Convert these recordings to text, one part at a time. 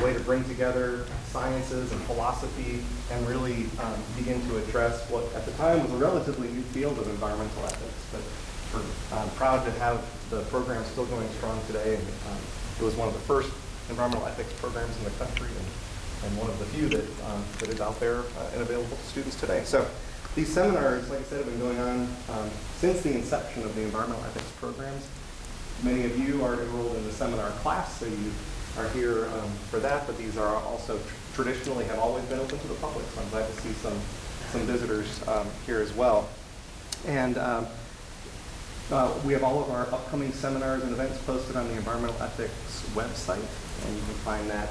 way to bring together sciences and philosophy and really begin to address what at the time was a relatively new field of environmental ethics. But we're proud to have the program still going strong today. And, it was one of the first environmental ethics programs in the country, and one of the few that, that is out there and available to students today. So these seminars, like I said, have been going on since the inception of the environmental ethics programs. Many of you are enrolled in the seminar class, so you are here for that, but these are also traditionally have always been open to the public, so I'm glad to see some visitors here as well. And we have all of our upcoming seminars and events posted on the Environmental Ethics website, and you can find that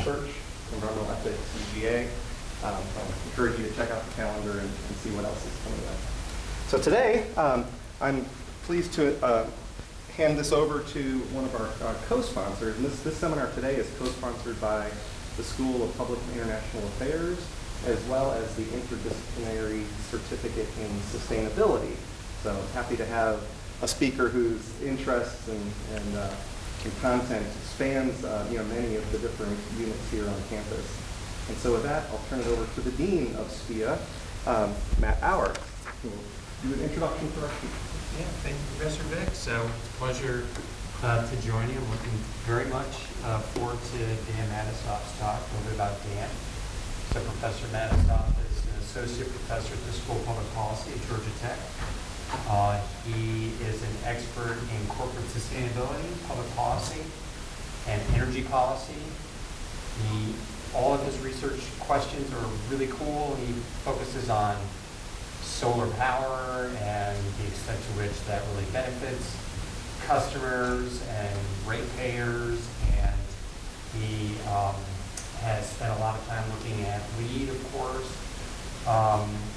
search, Environmental Ethics EGA. I encourage you to check out the calendar and see what else is coming up. So today, I'm pleased to hand this over to one of our co-sponsors. And this seminar today is co-sponsored by the School of Public and International Affairs, as well as the Interdisciplinary Certificate in Sustainability. So happy to have a speaker whose interests and content spans many of the different units here on campus. And so with that, I'll turn it over to the Dean of SPIA, Matt Auer, who will do an introduction for our speaker. Yeah, thank you, Professor Vick. So it's a pleasure to join you. I'm looking very much forward to Dan Matisoff's talk, a little bit about Dan. So Professor Matisoff is an associate professor at the School of Public Policy at Georgia Tech. He is an expert in corporate sustainability, public policy, and energy policy. All of his research questions are really cool. He focuses on solar power and the extent to which that really benefits customers and ratepayers. And he has spent a lot of time looking at LEED, of course.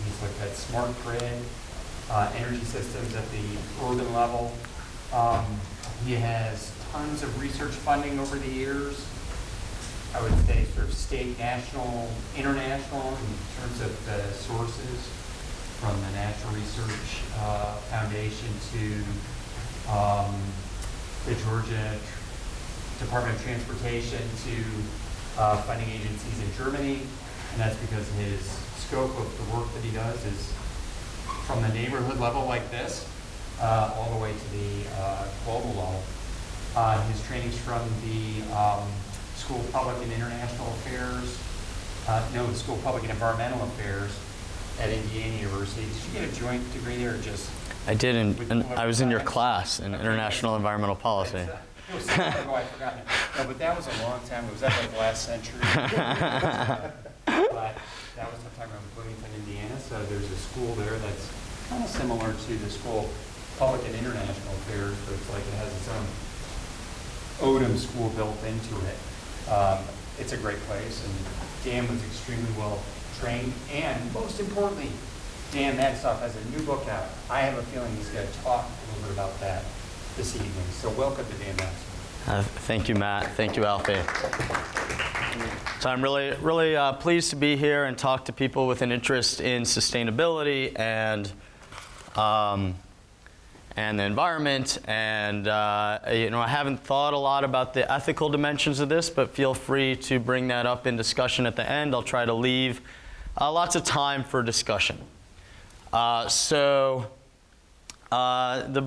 He's looked at smart grid, energy systems at the urban level. He has tons of research funding over the years. I would say sort of state, national, international in terms of the sources, from the National Research Foundation to the Georgia Department of Transportation to funding agencies in Germany. And that's because his scope of the work that he does is from the neighborhood level like this all the way to the global level. His training's from the School of Public and International Affairs, the School of Public and Environmental Affairs at Indiana University. Did you get a joint degree there or just? I did, and I was in your class in International Environmental Policy. It was so long ago, I've forgotten it. No, but that was a long time. Was that like last century? But that was sometime around Bloomington, Indiana. So there's a school there that's kind of similar to the School of Public and International Affairs, but it's like it has its own Odom school built into it. It's a great place, and Dan was extremely well trained, and most importantly, Dan Matisoff has a new book out. I have a feeling he's going to talk a little bit about that this evening. So welcome to Dan Matisoff. Thank you, Matt. Thank you, Alfie. So I'm really pleased to be here and talk to people with an interest in sustainability and the environment. And I haven't thought a lot about the ethical dimensions of this, but feel free to bring that up in discussion at the end. I'll try to leave lots of time for discussion. The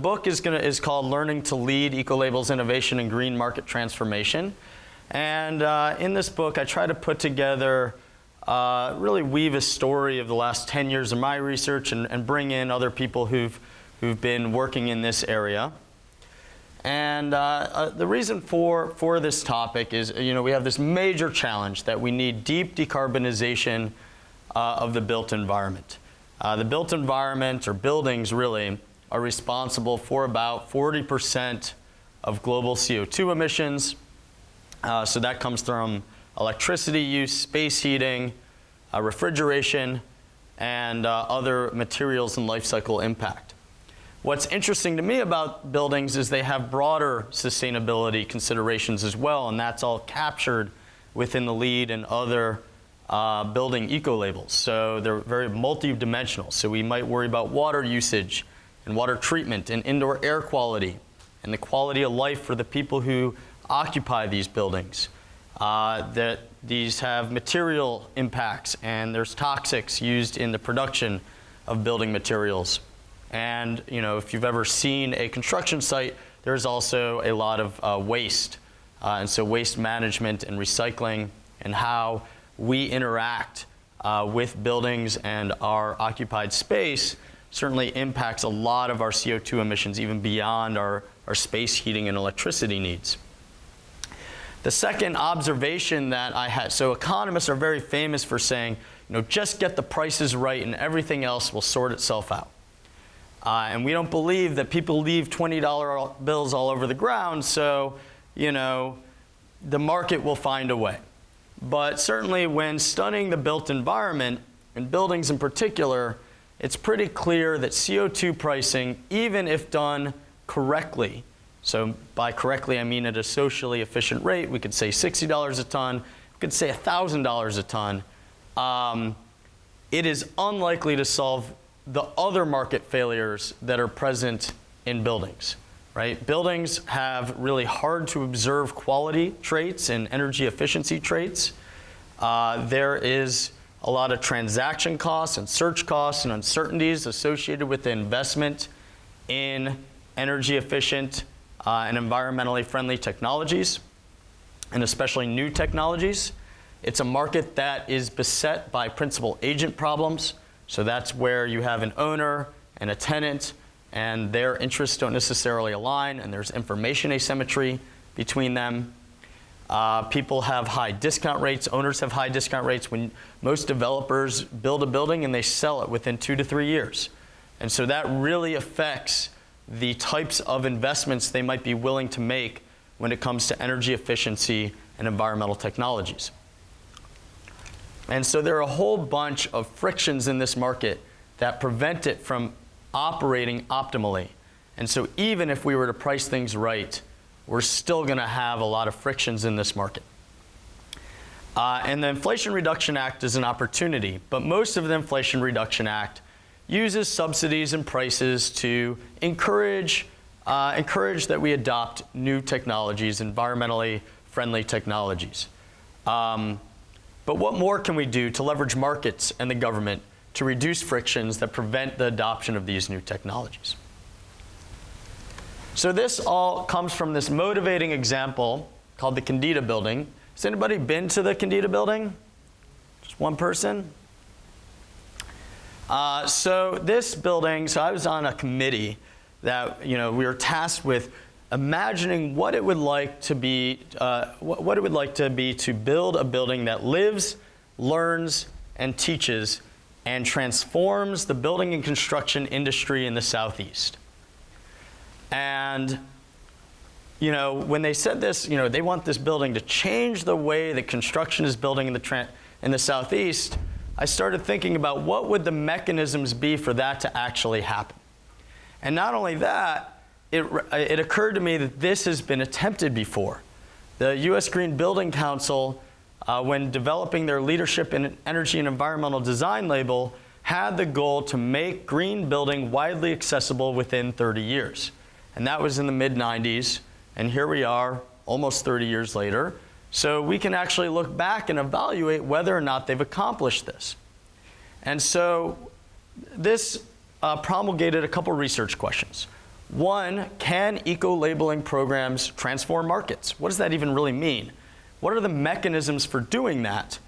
book is called Learning to Lead: Ecolabels Innovation and Green Market Transformation. And in this book, I try to put together, really weave a story of the last 10 years of my research and bring in other people who've been working in this area. And the reason for this topic is, we have this major challenge that we need deep decarbonization of the built environment. The built environment, or buildings really, are responsible for about 40% of global CO2 emissions. So that comes from electricity use, space heating, refrigeration, and other materials and life cycle impact. What's interesting to me about buildings is they have broader sustainability considerations as well, and that's all captured within the LEED and other building eco-labels. So they're very multi-dimensional. So we might worry about water usage and water treatment and indoor air quality and the quality of life for the people who occupy these buildings. that these have material impacts, and there's toxics used in the production of building materials. And if you've ever seen a construction site, there's also a lot of waste. And so waste management and recycling and how we interact with buildings and our occupied space certainly impacts a lot of our CO2 emissions, even beyond our space heating and electricity needs. The second observation that I had, so economists are very famous for saying, just get the prices right and everything else will sort itself out. And we don't believe that people leave $20 bills all over the ground, so, the market will find a way. But certainly when studying the built environment, and buildings in particular, it's pretty clear that CO2 pricing, even if done correctly, so by correctly I mean at a socially efficient rate, we could say $60 a ton, we could say $1,000 a ton, it is unlikely to solve the other market failures that are present in buildings. Right? Buildings have really hard to observe quality traits and energy efficiency traits. There is a lot of transaction costs and search costs and uncertainties associated with the investment in energy efficient and environmentally friendly technologies, and especially new technologies. It's a market that is beset by principal agent problems. So that's where you have an owner and a tenant, and their interests don't necessarily align, and there's information asymmetry between them. People have high discount rates. Owners have high discount rates when most developers build a building and they sell it within 2 to 3 years. And so that really affects the types of investments they might be willing to make when it comes to energy efficiency and environmental technologies. And so there are a whole bunch of frictions in this market that prevent it from operating optimally. And so even if we were to price things right, we're still going to have a lot of frictions in this market. And the Inflation Reduction Act is an opportunity, but most of the Inflation Reduction Act uses subsidies and prices to encourage that we adopt new technologies, environmentally friendly technologies. But what more can we do to leverage markets and the government to reduce frictions that prevent the adoption of these new technologies? So this all comes from this motivating example called the Candida building. Has anybody been to the Candida building? Just one person? So this building, so I was on a committee that we were tasked with imagining what it would like to be, to build a building that lives, learns, and teaches, and transforms the building and construction industry in the Southeast. And when they said this, they want this building to change the way that construction is building in the Southeast, I started thinking about what would the mechanisms be for that to actually happen. And not only that, it occurred to me that this has been attempted before. The U.S. Green Building Council, when developing their Leadership in Energy and Environmental Design label, had the goal to make green building widely accessible within 30 years. And that was in the mid-90s, and here we are, almost 30 years later. So we can actually look back and evaluate whether or not they've accomplished this. And so this promulgated a couple research questions. One, can eco-labeling programs transform markets? What does that even really mean? What are the mechanisms for doing that?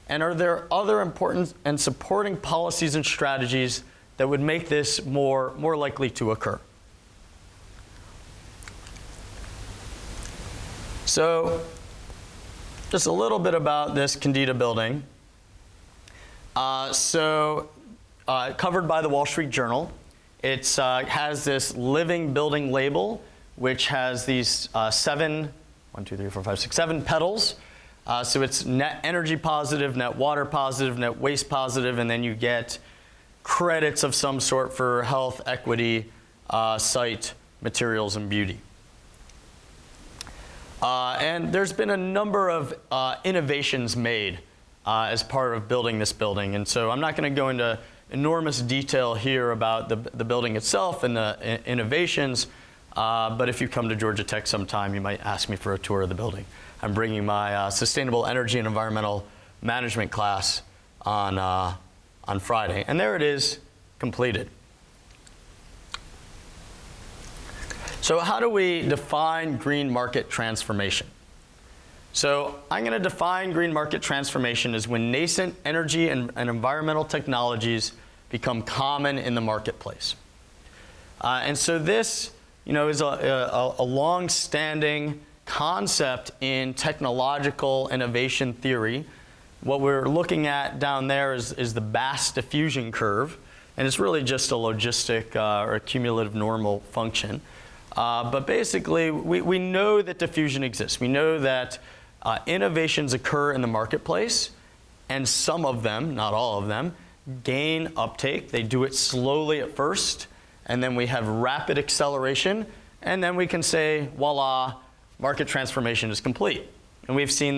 And are there other important and supporting policies and strategies that would make this more likely to occur? So just a little bit about this Candida building. Covered by the Wall Street Journal. It has this living building label, which has these 7 petals. So it's net energy positive, net water positive, net waste positive, and then you get credits of some sort for health, equity, site, materials, and beauty. And there's been a number of innovations made as part of building this building. And so I'm not going to go into enormous detail here about the building itself and the innovations, But if you come to Georgia Tech sometime, you might ask me for a tour of the building. I'm bringing my Sustainable Energy and Environmental Management class on Friday. And there it is, completed. So how do we define green market transformation? So I'm going to define green market transformation as when nascent energy and environmental technologies become common in the marketplace. And so this, is a long-standing concept in technological innovation theory. What we're looking at down there is the Bass diffusion curve, and it's really just a logistic or a cumulative normal function. But basically, we know that diffusion exists. We know that innovations occur in the marketplace, and some of them, not all of them, gain uptake. They do it slowly at first, and then we have rapid acceleration, and then we can say, voila, market transformation is complete. And we're seeing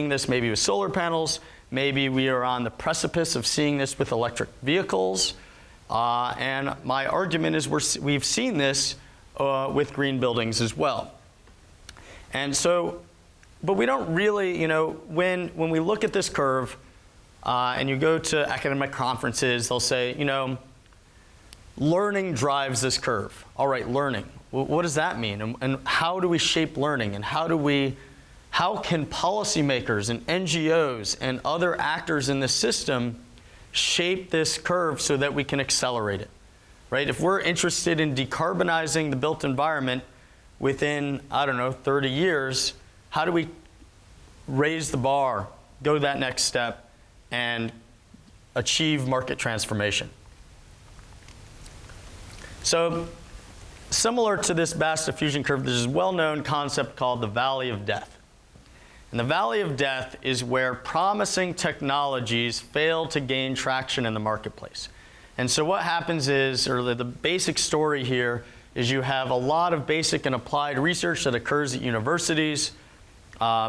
this maybe with solar panels, maybe we are on the precipice of seeing this with electric vehicles, and my argument is we've seen this with green buildings as well. And so, but we don't really, when we look at this curve, and you go to academic conferences, they'll say, learning drives this curve. All right, learning. What does that mean? And how do we shape learning? And how can policymakers and NGOs and other actors in the system shape this curve so that we can accelerate it? Right? If we're interested in decarbonizing the built environment within, 30 years, how do we raise the bar, go that next step, and achieve market transformation? So, similar to this Bass diffusion curve, there's a well-known concept called the Valley of Death. And the Valley of Death is where promising technologies fail to gain traction in the marketplace. And so what happens is, or the basic story here, is you have a lot of basic and applied research that occurs at universities,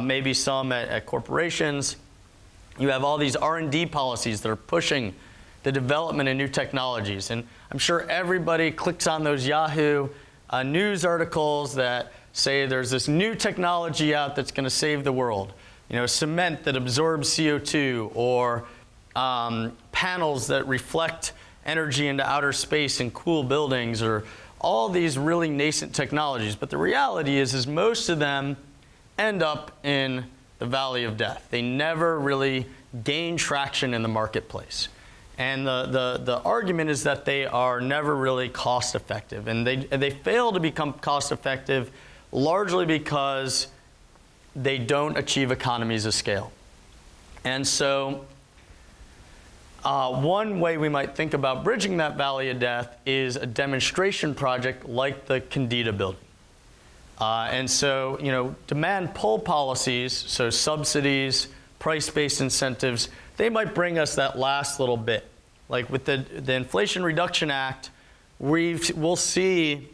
maybe some at corporations. You have all these R&D policies that are pushing the development of new technologies. And I'm sure everybody clicks on those Yahoo news articles that say there's this new technology out that's going to save the world. Cement that absorbs CO2, or panels that reflect energy into outer space and cool buildings, or all these really nascent technologies. But the reality is most of them end up in the Valley of Death. They never really gain traction in the marketplace. And the argument is that they are never really cost effective. And they fail to become cost effective largely because they don't achieve economies of scale. And so one way we might think about bridging that Valley of Death is a demonstration project like the Candida building. And so, demand pull policies, so subsidies, price-based incentives, they might bring us that last little bit. Like with the Inflation Reduction Act, we'll see,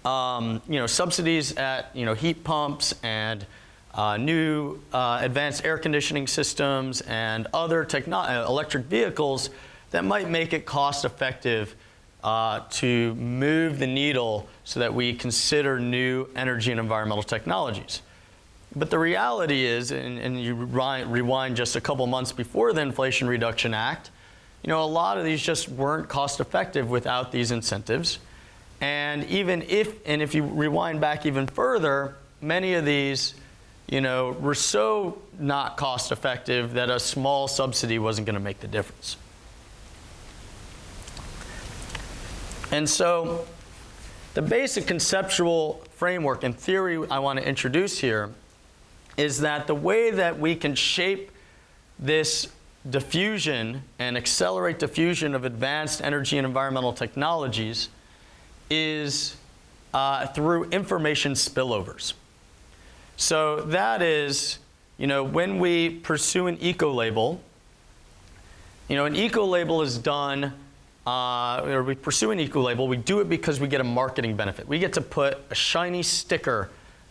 subsidies at, heat pumps and new advanced air conditioning systems and other electric vehicles that might make it cost effective to move the needle so that we consider new energy and environmental technologies. But the reality is, and you rewind just a couple months before the Inflation Reduction Act, a lot of these just weren't cost effective without these incentives. And if you rewind back even further, many of these were so not cost effective that a small subsidy wasn't going to make the difference. And so the basic conceptual framework and theory I want to introduce here is that the way that we can shape this diffusion and accelerate diffusion of advanced energy and environmental technologies is through information spillovers. So that is, when we pursue an eco-label, an eco-label is done, or we pursue an eco-label, we do it because we get a marketing benefit. We get to put a shiny sticker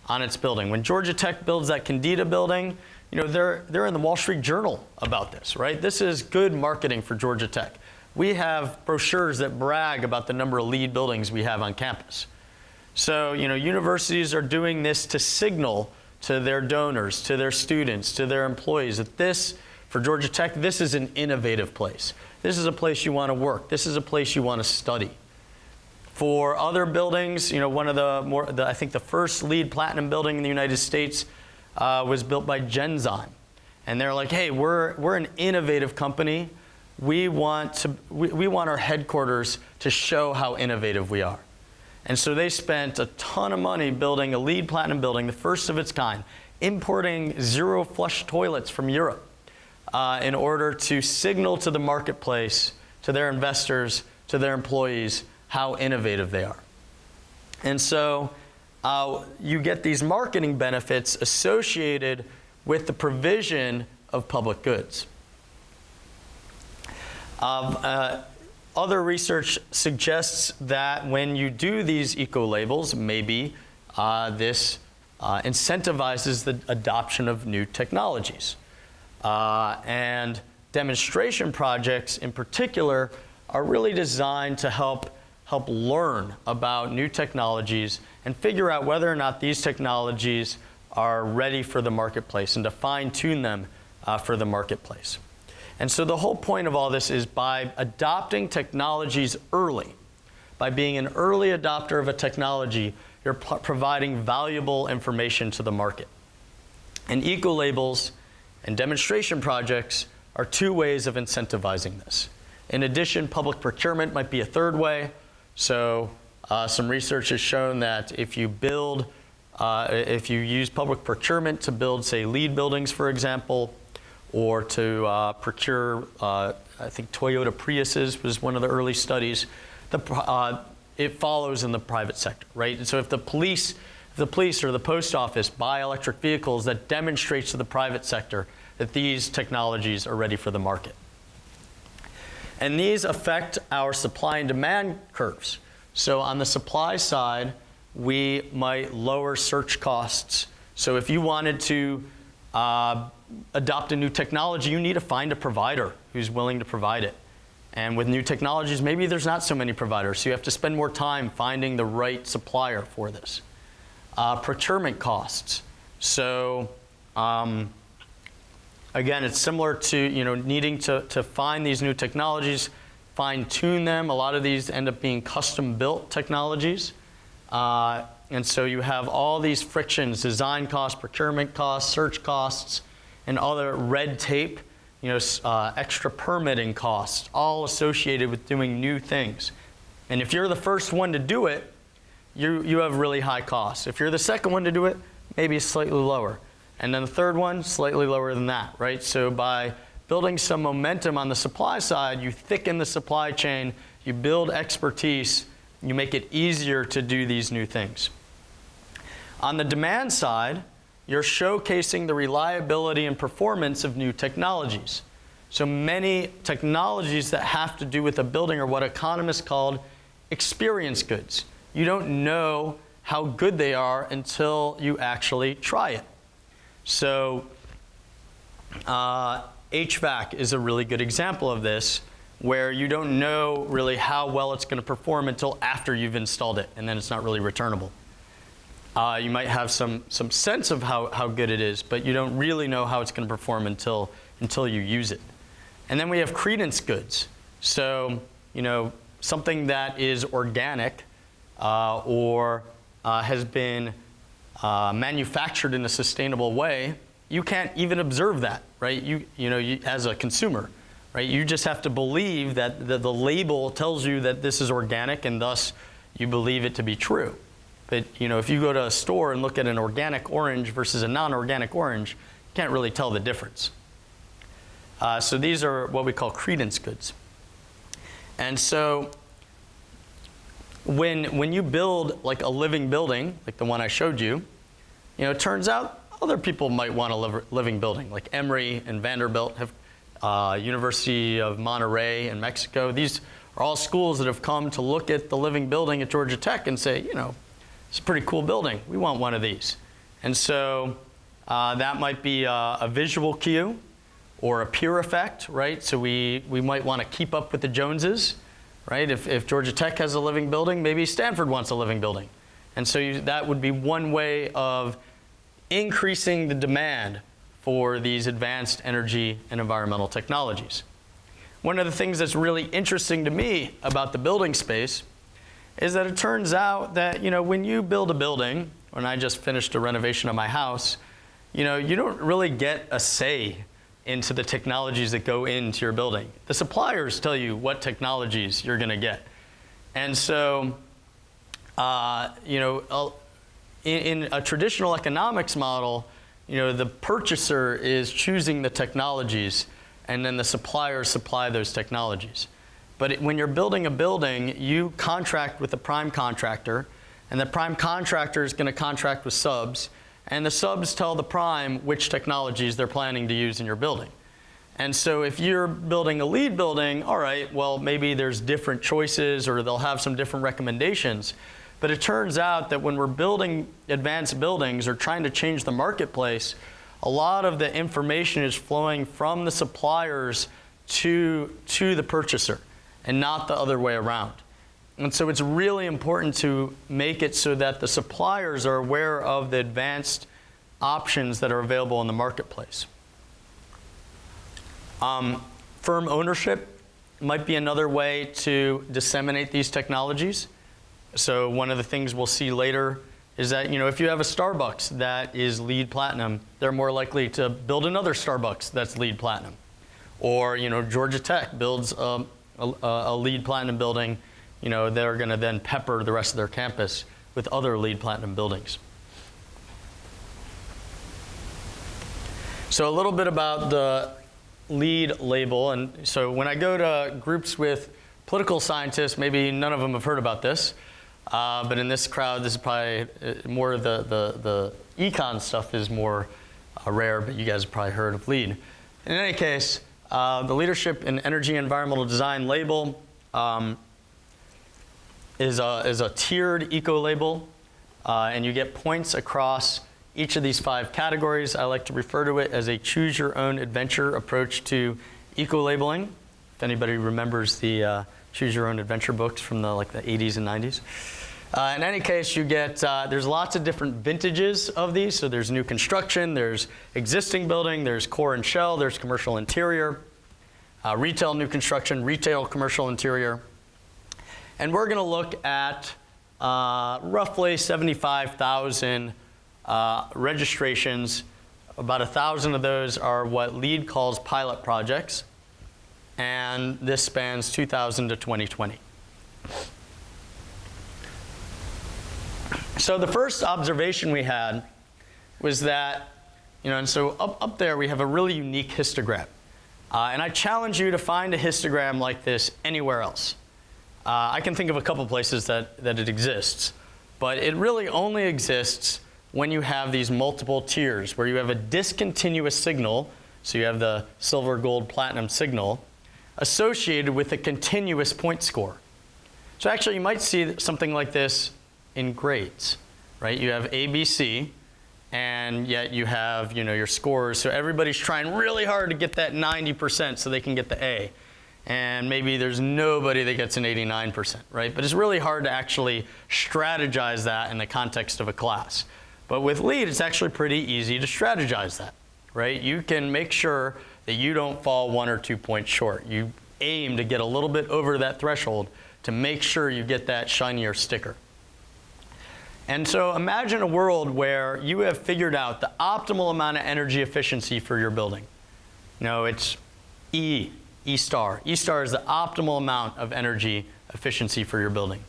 on its building. When Georgia Tech builds that Candida building, they're in the Wall Street Journal about this, right? This is good marketing for Georgia Tech. We have brochures that brag about the number of LEED buildings we have on campus. So, universities are doing this to signal to their donors, to their students, to their employees that this, for Georgia Tech, this is an innovative place. This is a place you want to work. This is a place you want to study. For other buildings, one of I think the first LEED Platinum building in the United States was built by Genzyme. And they're like, hey, we're an innovative company. We want our headquarters to show how innovative we are. And so they spent a ton of money building a LEED Platinum building, the first of its kind, importing zero flush toilets from Europe in order to signal to the marketplace, to their investors, to their employees, how innovative they are. And so you get these marketing benefits associated with the provision of public goods. Other research suggests that when you do these eco-labels, maybe this incentivizes the adoption of new technologies. And demonstration projects in particular are really designed to help learn about new technologies and figure out whether or not these technologies are ready for the marketplace and to fine-tune them for the marketplace. And so the whole point of all this is by adopting technologies early, by being an early adopter of a technology, you're providing valuable information to the market. And eco-labels and demonstration projects are two ways of incentivizing this. In addition, public procurement might be a third way. So some research has shown that if you use public procurement to build, say, LEED buildings, for example, or to procure, I think Toyota Priuses was one of the early studies, it follows in the private sector, right? And so if the police or the post office buy electric vehicles, that demonstrates to the private sector that these technologies are ready for the market. And these affect our supply and demand curves. So on the supply side, we might lower search costs. So if you wanted to adopt a new technology, you need to find a provider who's willing to provide it. And with new technologies, maybe there's not so many providers, so you have to spend more time finding the right supplier for this. Procurement costs. So again, it's similar to needing to find these new technologies, fine-tune them. A lot of these end up being custom-built technologies. And so you have all these frictions: design costs, procurement costs, search costs, and other red tape, extra permitting costs, all associated with doing new things. And if you're the first one to do it, you have really high costs. If you're the second one to do it, maybe slightly lower. And then the third one, slightly lower than that, right? So by building some momentum on the supply side, you thicken the supply chain, you build expertise, you make it easier to do these new things. On the demand side, you're showcasing the reliability and performance of new technologies. So many technologies that have to do with a building are what economists call experience goods. You don't know how good they are until you actually try it. So HVAC is a really good example of this, where you don't know really how well it's going to perform until after you've installed it, and then it's not really returnable. You might have some sense of how good it is, but you don't really know how it's going to perform until you use it. And then we have credence goods. So something that is organic or has been manufactured in a sustainable way, you can't even observe that, right? You as a consumer, right? You just have to believe that the label tells you that this is organic, and thus you believe it to be true. But if you go to a store and look at an organic orange versus a non-organic orange, you can't really tell the difference. So these are what we call credence goods. And so when you build like a living building, like the one I showed you, it turns out other people might want a living building, like Emory and Vanderbilt have University of Monterrey in Mexico. These are all schools that have come to look at the living building at Georgia Tech and say, it's a pretty cool building. We want one of these. And so that might be a visual cue or a peer effect, right? So we might want to keep up with the Joneses, right? If Georgia Tech has a living building, maybe Stanford wants a living building. And so that would be one way of increasing the demand for these advanced energy and environmental technologies. One of the things that's really interesting to me about the building space is that it turns out that, when you build a building, when I just finished a renovation of my house, you don't really get a say into the technologies that go into your building. The suppliers tell you what technologies you're going to get. And so, in a traditional economics model, the purchaser is choosing the technologies, and then the suppliers supply those technologies. But when you're building a building, you contract with the prime contractor, and the prime contractor is going to contract with subs, and the subs tell the prime which technologies they're planning to use in your building. And so if you're building a LEED building, all right, well, maybe there's different choices or they'll have some different recommendations. But it turns out that when we're building advanced buildings or trying to change the marketplace, a lot of the information is flowing from the suppliers to the purchaser and not the other way around. And so it's really important to make it so that the suppliers are aware of the advanced options that are available in the marketplace. Firm ownership might be another way to disseminate these technologies. So one of the things we'll see later is that, if you have a Starbucks that is LEED Platinum, they're more likely to build another Starbucks that's LEED Platinum. Or, Georgia Tech builds a LEED Platinum building, they're going to then pepper the rest of their campus with other LEED Platinum buildings. So a little bit about the LEED label. And so when I go to groups with political scientists, maybe none of them have heard about this. But in this crowd, this is probably more the econ stuff is more rare, but you guys have probably heard of LEED. In any case, the Leadership in Energy and Environmental Design label is a tiered eco label, and you get points across each of these 5 categories. I like to refer to it as a choose-your-own-adventure approach to eco-labeling. If anybody remembers the choose-your-own-adventure books from the 80s and 90s. In any case, you get, there's lots of different vintages of these. So there's new construction, there's existing building, there's core and shell, there's commercial interior, retail new construction, retail commercial interior. And we're going to look at roughly 75,000 registrations. About 1,000 of those are what LEED calls pilot projects, and this spans 2000 to 2020. So the first observation we had was that, and so up there we have a really unique histogram. And I challenge you to find a histogram like this anywhere else. I can think of a couple places that it exists, but it really only exists when you have these multiple tiers, where you have a discontinuous signal, so you have the silver, gold, platinum signal, associated with a continuous point score. So actually you might see something like this in grades, right? You have A, B, C, and yet you have, your scores. So everybody's trying really hard to get that 90% so they can get the A. And maybe there's nobody that gets an 89%, right? But it's really hard to actually strategize that in the context of a class. But with LEED, it's actually pretty easy to strategize that, right? You can make sure that you don't fall 1 or 2 points short. You aim to get a little bit over that threshold to make sure you get that shinier sticker. And so imagine a world where you have figured out the optimal amount of energy efficiency for your building. It's E star. E star is the optimal amount of energy efficiency for your building.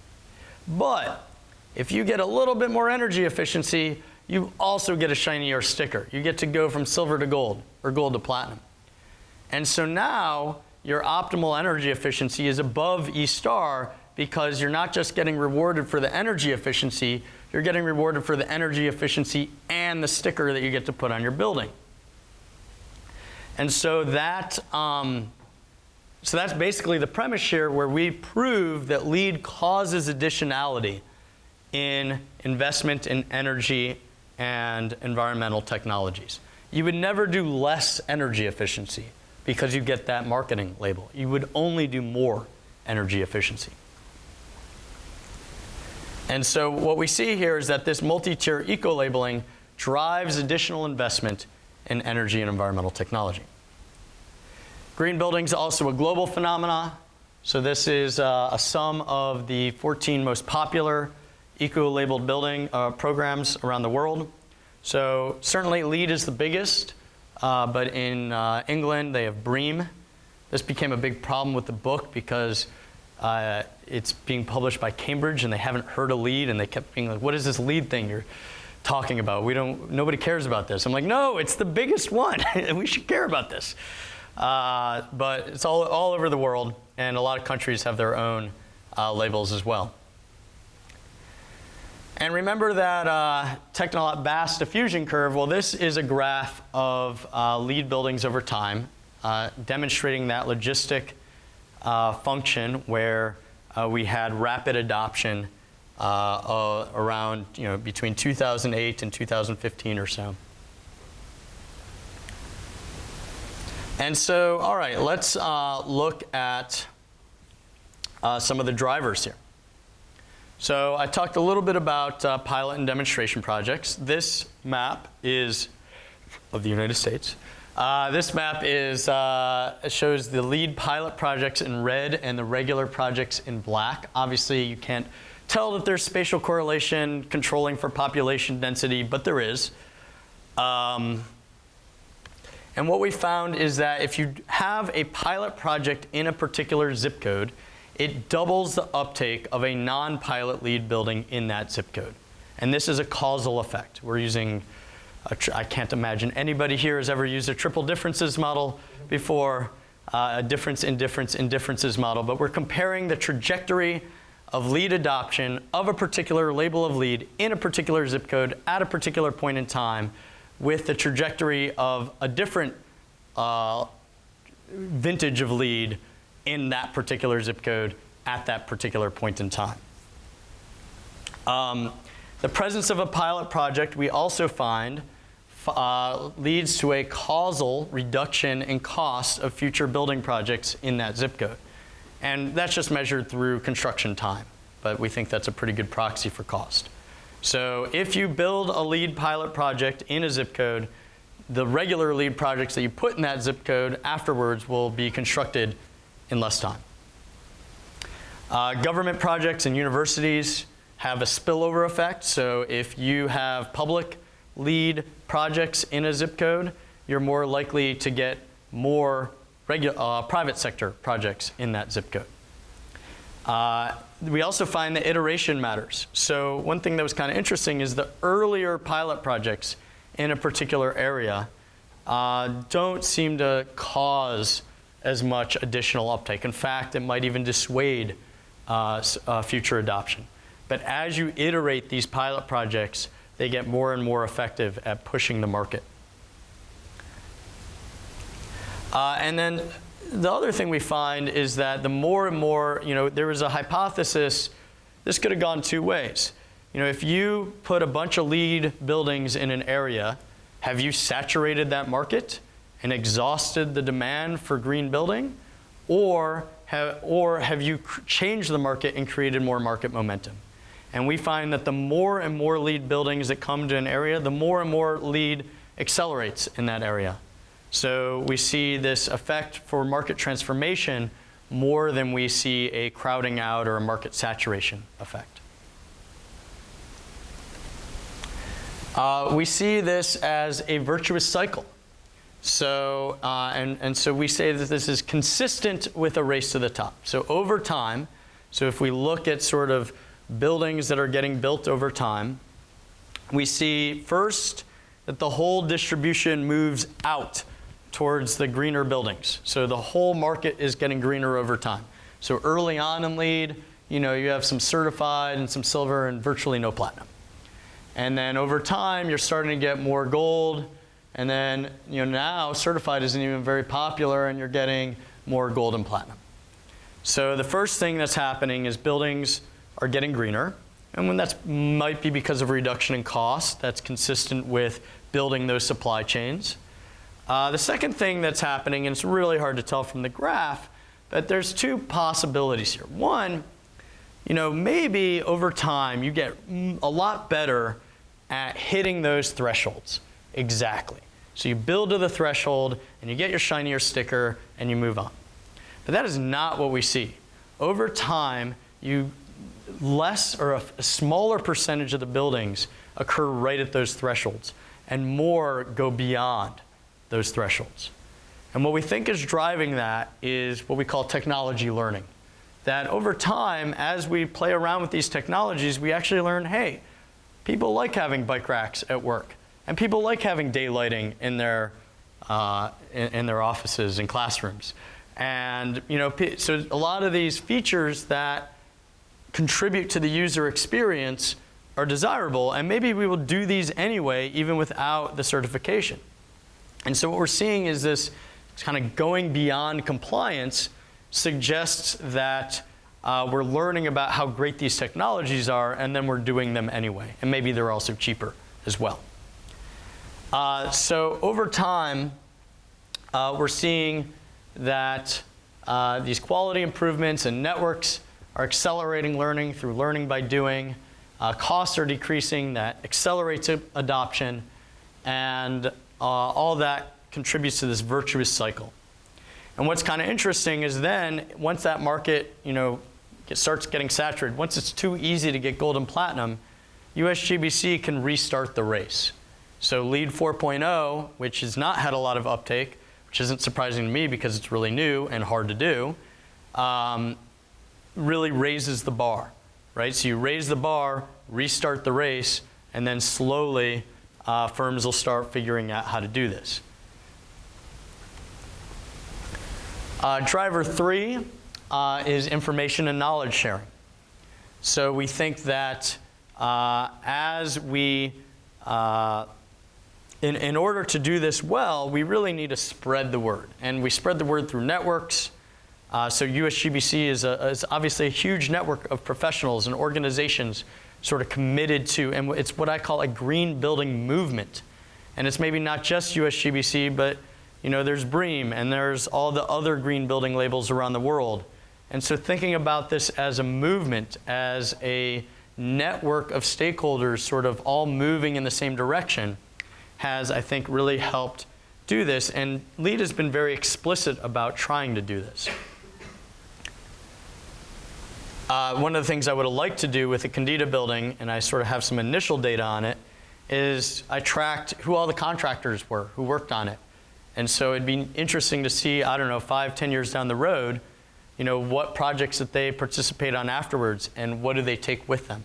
But if you get a little bit more energy efficiency, you also get a shinier sticker. You get to go from silver to gold, or gold to platinum. And so now your optimal energy efficiency is above E star because you're not just getting rewarded for the energy efficiency, you're getting rewarded for the energy efficiency and the sticker that you get to put on your building. And so that's basically the premise here, where we prove that LEED causes additionality in investment in energy and environmental technologies. You would never do less energy efficiency because you get that marketing label. You would only do more energy efficiency. And so what we see here is that this multi-tier eco-labeling drives additional investment in energy and environmental technology. Green buildings are also a global phenomenon. So this is a sum of the 14 most popular eco-labeled building programs around the world. So certainly LEED is the biggest, but in England they have BREEAM. This became a big problem with the book because it's being published by Cambridge and they haven't heard of LEED, and they kept being like, what is this LEED thing you're talking about? Nobody cares about this. I'm like, no, it's the biggest one. We should care about this. But it's all over the world, and a lot of countries have their own labels as well. And remember that vast diffusion curve. Well, this is a graph of LEED buildings over time, demonstrating that logistic function where we had rapid adoption around between 2008 and 2015 or so. And so, all right, let's look at some of the drivers here. So I talked a little bit about pilot and demonstration projects. This map is of the United States. This map shows the LEED pilot projects in red and the regular projects in black. Obviously, you can't tell that there's spatial correlation controlling for population density, but there is. And what we found is that if you have a pilot project in a particular zip code, it doubles the uptake of a non-pilot LEED building in that zip code. And this is a causal effect. We're using, I can't imagine anybody here has ever used a triple differences model before, a difference in differences model, but we're comparing the trajectory of LEED adoption of a particular label of LEED in a particular zip code at a particular point in time with the trajectory of a different vintage of LEED in that particular zip code at that particular point in time. The presence of a pilot project, we also find, leads to a causal reduction in cost of future building projects in that zip code. And that's just measured through construction time, but we think that's a pretty good proxy for cost. So if you build a LEED pilot project in a zip code, the regular LEED projects that you put in that zip code afterwards will be constructed in less time. Government projects and universities have a spillover effect. So if you have public LEED projects in a zip code, you're more likely to get more private sector projects in that zip code. We also find that iteration matters. So one thing that was kind of interesting is the earlier pilot projects in a particular area don't seem to cause as much additional uptake. In fact, it might even dissuade future adoption. But as you iterate these pilot projects, they get more and more effective at pushing the market. And then the other thing we find is that the more and more, there was a hypothesis, this could have gone two ways. If you put a bunch of LEED buildings in an area, have you saturated that market and exhausted the demand for green building? Or have you changed the market and created more market momentum? And we find that the more and more LEED buildings that come to an area, the more and more LEED accelerates in that area. So we see this effect for market transformation more than we see a crowding out or a market saturation effect. We see this as a virtuous cycle. So, and so we say that this is consistent with a race to the top. So over time, so if we look at sort of buildings that are getting built over time, we see first that the whole distribution moves out towards the greener buildings. So the whole market is getting greener over time. So early on in LEED, you have some certified and some silver and virtually no platinum. And then over time, you're starting to get more gold. And then now certified isn't even very popular and you're getting more gold and platinum. So the first thing that's happening is buildings are getting greener. And when that might be because of reduction in cost, that's consistent with building those supply chains. The second thing that's happening, and it's really hard to tell from the graph, but there's two possibilities here. One, maybe over time you get a lot better at hitting those thresholds. Exactly. So you build to the threshold and you get your shinier sticker and you move on. But that is not what we see. Over time, less or a smaller percentage of the buildings occur right at those thresholds, and more go beyond those thresholds. And what we think is driving that is what we call technology learning. That over time, as we play around with these technologies, we actually learn, hey, people like having bike racks at work, and people like having daylighting in their offices and classrooms. And so a lot of these features that contribute to the user experience are desirable, and maybe we will do these anyway, even without the certification. And so what we're seeing is this kind of going beyond compliance suggests that we're learning about how great these technologies are, and then we're doing them anyway. And maybe they're also cheaper as well. So over time, we're seeing that these quality improvements and networks are accelerating learning through learning by doing. Costs are decreasing, that accelerates adoption, and all that contributes to this virtuous cycle. And what's kind of interesting is then, once that market starts getting saturated, once it's too easy to get gold and platinum, USGBC can restart the race. So LEED 4.0, which has not had a lot of uptake, which isn't surprising to me because it's really new and hard to do, really raises the bar, right? So you raise the bar, restart the race, and then slowly firms will start figuring out how to do this. Driver 3 is information and knowledge sharing. So we think that as we, in order to do this well, we really need to spread the word. And we spread the word through networks. So USGBC is obviously a huge network of professionals and organizations sort of committed to, and it's what I call a green building movement. And it's maybe not just USGBC, but there's BREEAM, and there's all the other green building labels around the world. And so thinking about this as a movement, as a network of stakeholders sort of all moving in the same direction, has, I think, really helped do this. And LEED has been very explicit about trying to do this. One of the things I would have liked to do with the Candida building, and I sort of have some initial data on it, is I tracked who all the contractors were who worked on it. And so it'd be interesting to see, I don't know, 5, 10 years down the road, what projects that they participate on afterwards and what do they take with them.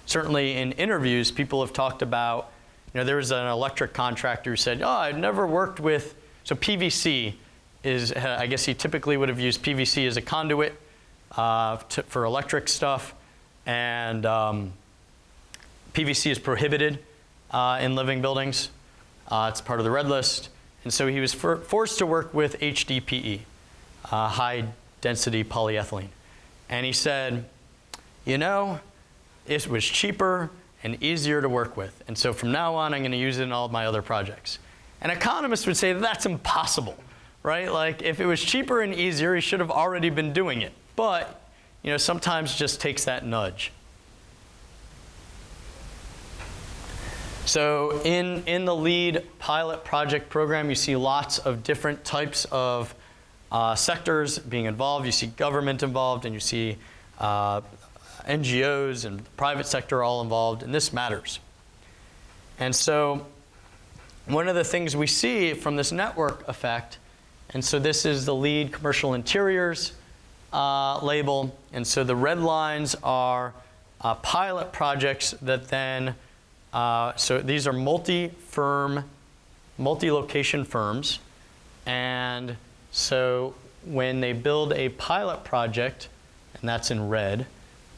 Certainly in interviews, people have talked about, there was an electric contractor who said, I've never worked with, so PVC is, I guess he typically would have used PVC as a conduit for electric stuff, and PVC is prohibited in living buildings. It's part of the red list. And so he was forced to work with HDPE, high density polyethylene. And he said, it was cheaper and easier to work with. And so from now on, I'm going to use it in all of my other projects. And economists would say that's impossible, right? Like if it was cheaper and easier, he should have already been doing it. But, sometimes it just takes that nudge. So in the LEED pilot project program, you see lots of different types of sectors being involved. You see government involved, and you see NGOs and the private sector all involved, and this matters. And so one of the things we see from this network effect, and so this is the LEED commercial interiors label, and so the red lines are pilot projects that then so these are multi-location firms, and so when they build a pilot project, and that's in red,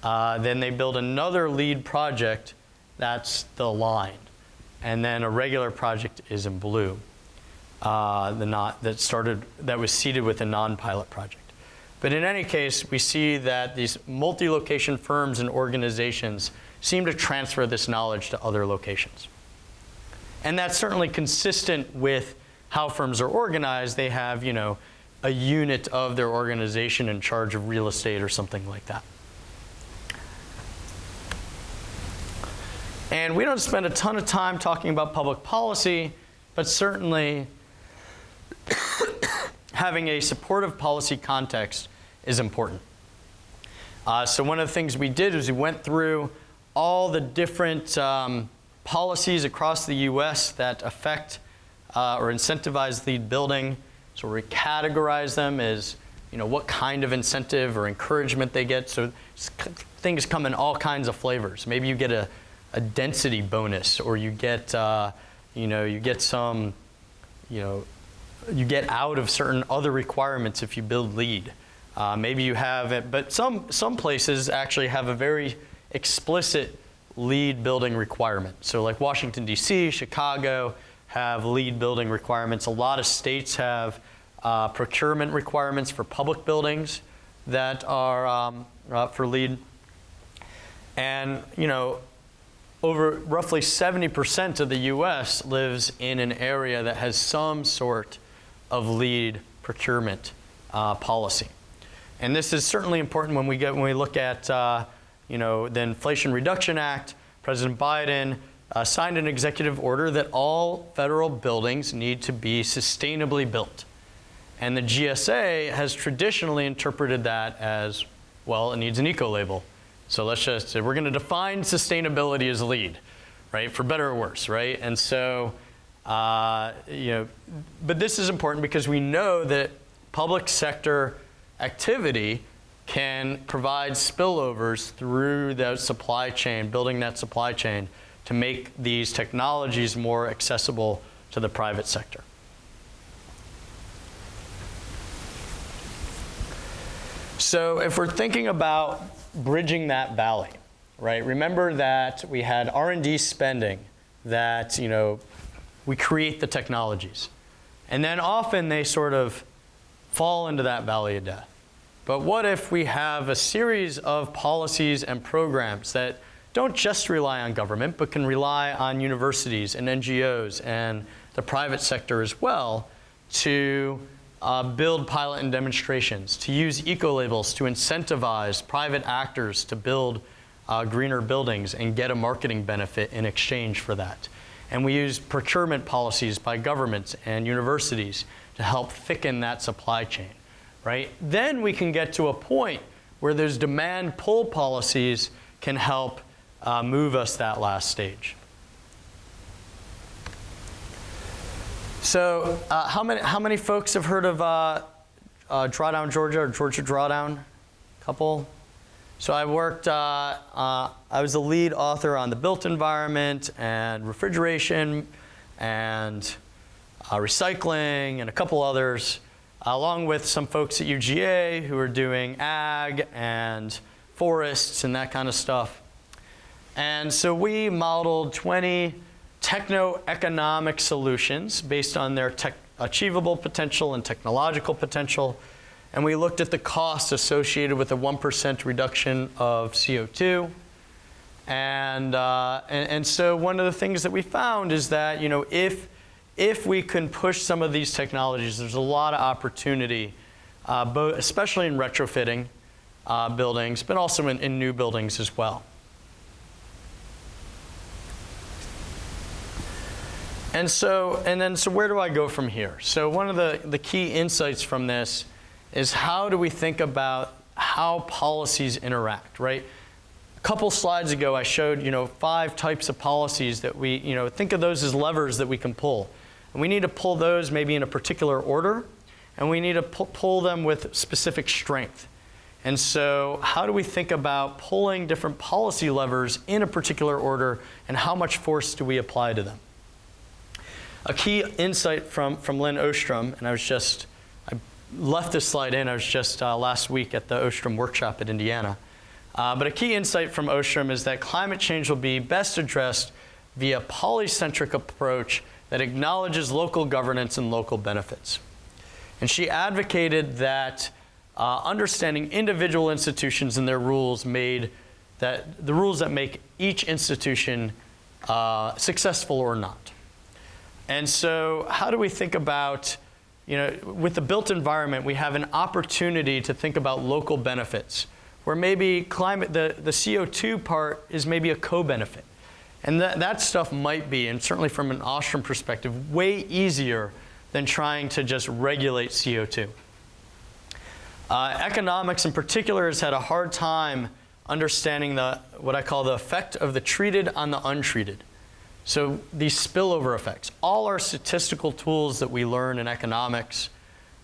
then they build another LEED project, that's the line, and then a regular project is in blue, that was seeded with a non-pilot project. But in any case, we see that these multi-location firms and organizations seem to transfer this knowledge to other locations. And that's certainly consistent with how firms are organized. They have, a unit of their organization in charge of real estate or something like that. And we don't spend a ton of time talking about public policy, but certainly having a supportive policy context is important. So one of the things we did is we went through all the different policies across the US that affect or incentivize LEED building. So we categorize them as, what kind of incentive or encouragement they get. So things come in all kinds of flavors. Maybe you get a density bonus, or you get, you get some, you get out of certain other requirements if you build LEED. Maybe you have it, but some places actually have a very explicit LEED building requirement. So like Washington, D.C., Chicago have LEED building requirements. A lot of states have procurement requirements for public buildings that are for LEED. And, over roughly 70% of the US lives in an area that has some sort of LEED procurement policy. And this is certainly important when we look at the Inflation Reduction Act. President Biden signed an executive order that all federal buildings need to be sustainably built. And the GSA has traditionally interpreted that as, well, it needs an eco-label. So we're going to define sustainability as LEED, right? For better or worse, right? And so, but this is important because we know that public sector activity can provide spillovers through the supply chain, building that supply chain to make these technologies more accessible to the private sector. So if we're thinking about bridging that valley, right? Remember that we had R&D spending that, we create the technologies. And then often they sort of fall into that valley of death. But what if we have a series of policies and programs that don't just rely on government, but can rely on universities and NGOs and the private sector as well to build pilot and demonstrations, to use eco-labels to incentivize private actors to build greener buildings and get a marketing benefit in exchange for that. And we use procurement policies by governments and universities to help thicken that supply chain, right? Then we can get to a point where those demand pull policies can help move us that last stage. So how many folks have heard of Drawdown Georgia or Georgia Drawdown? Couple? So I worked, I was the lead author on the built environment and refrigeration and recycling and a couple others, along with some folks at UGA who are doing ag and forests and that kind of stuff. And so we modeled 20 techno-economic solutions based on their achievable potential and technological potential. And we looked at the costs associated with a 1% reduction of CO2. And so one of the things that we found is that, if we can push some of these technologies, there's a lot of opportunity, especially in retrofitting buildings, but also in new buildings as well. And so where do I go from here? So one of the key insights from this is how do we think about how policies interact, right? A couple slides ago, I showed, 5 types of policies that we, think of those as levers that we can pull. And we need to pull those maybe in a particular order, and we need to pull them with specific strength. And so how do we think about pulling different policy levers in a particular order, and how much force do we apply to them? A key insight from Lynn Ostrom, and I left this slide in, I was just last week at the Ostrom workshop at Indiana. But a key insight from Ostrom is that climate change will be best addressed via a polycentric approach that acknowledges local governance and local benefits. And she advocated that understanding individual institutions and their rules the rules that make each institution successful or not. And so how do we think about, with the built environment, we have an opportunity to think about local benefits, where maybe the CO2 part is maybe a co-benefit. And that stuff might be, and certainly from an Austrian perspective, way easier than trying to just regulate CO2. Economics in particular has had a hard time understanding what I call the effect of the treated on the untreated. So these spillover effects. All our statistical tools that we learn in economics